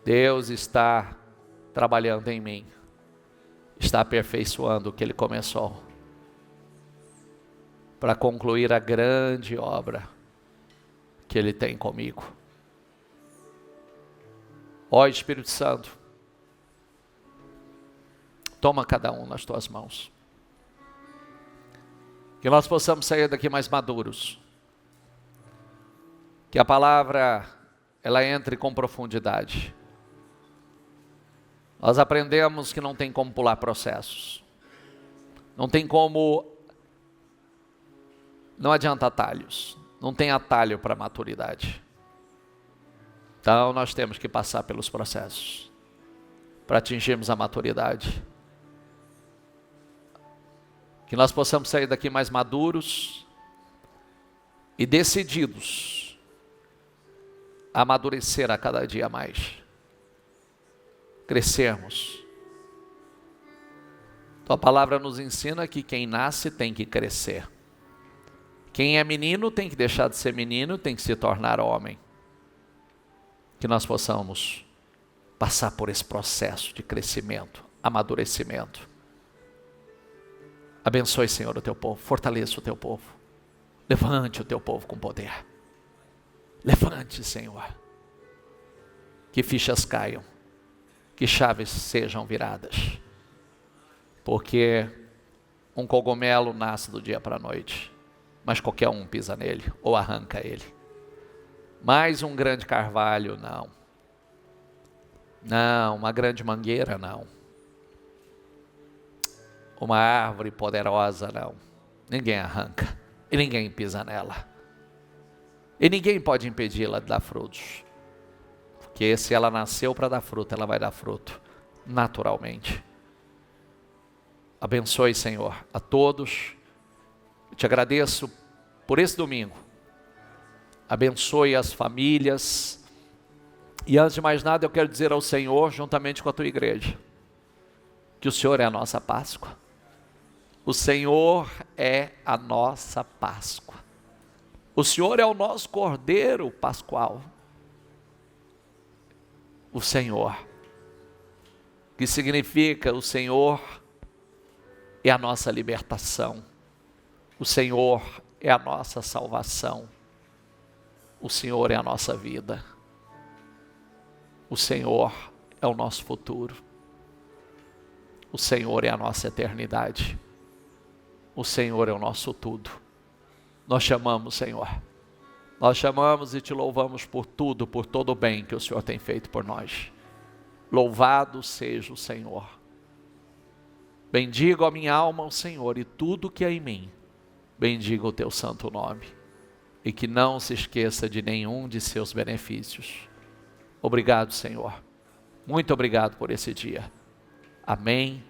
Deus está trabalhando em mim. Está aperfeiçoando o que Ele começou. Para concluir a grande obra que Ele tem comigo. Ó Espírito Santo, toma cada um nas tuas mãos. Que nós possamos sair daqui mais maduros. Que a palavra, ela entre com profundidade. Nós aprendemos que não tem como pular processos. Não tem como... Não adianta atalhos. Não tem atalho para a maturidade. Então nós temos que passar pelos processos para atingirmos a maturidade. Que nós possamos sair daqui mais maduros e decididos a amadurecer a cada dia mais. Crescermos. Tua palavra nos ensina que quem nasce tem que crescer. Quem é menino tem que deixar de ser menino, tem que se tornar homem. Que nós possamos passar por esse processo de crescimento, amadurecimento. Abençoe, Senhor, o teu povo, fortaleça o teu povo. Levante o teu povo com poder. Levante, Senhor. Que fichas caiam, que chaves sejam viradas. Porque um cogumelo nasce do dia para a noite, mas qualquer um pisa nele ou arranca ele. Mais um grande carvalho, não. Não, uma grande mangueira, não. Uma árvore poderosa, não. Ninguém arranca e ninguém pisa nela. E ninguém pode impedi-la de dar frutos. Porque se ela nasceu para dar fruto, ela vai dar fruto naturalmente. Abençoe, Senhor, a todos. Eu te agradeço por esse domingo. Abençoe as famílias, E antes de mais nada, eu quero dizer ao Senhor, juntamente com a tua igreja, que o Senhor é a nossa Páscoa. O Senhor é a nossa Páscoa. O Senhor é o nosso Cordeiro Pascual. O Senhor, que significa o Senhor é a nossa libertação. O Senhor é a nossa salvação. O Senhor é a nossa vida. O Senhor é o nosso futuro. O Senhor é a nossa eternidade. O Senhor é o nosso tudo. Nós chamamos, Senhor. Nós chamamos e te louvamos por tudo, por todo o bem que o Senhor tem feito por nós. Louvado seja o Senhor. Bendigo a minha alma ao Senhor e tudo que há em mim. Bendiga o teu santo nome. E que não se esqueça de nenhum de seus benefícios. Obrigado, Senhor. Muito obrigado por esse dia. Amém.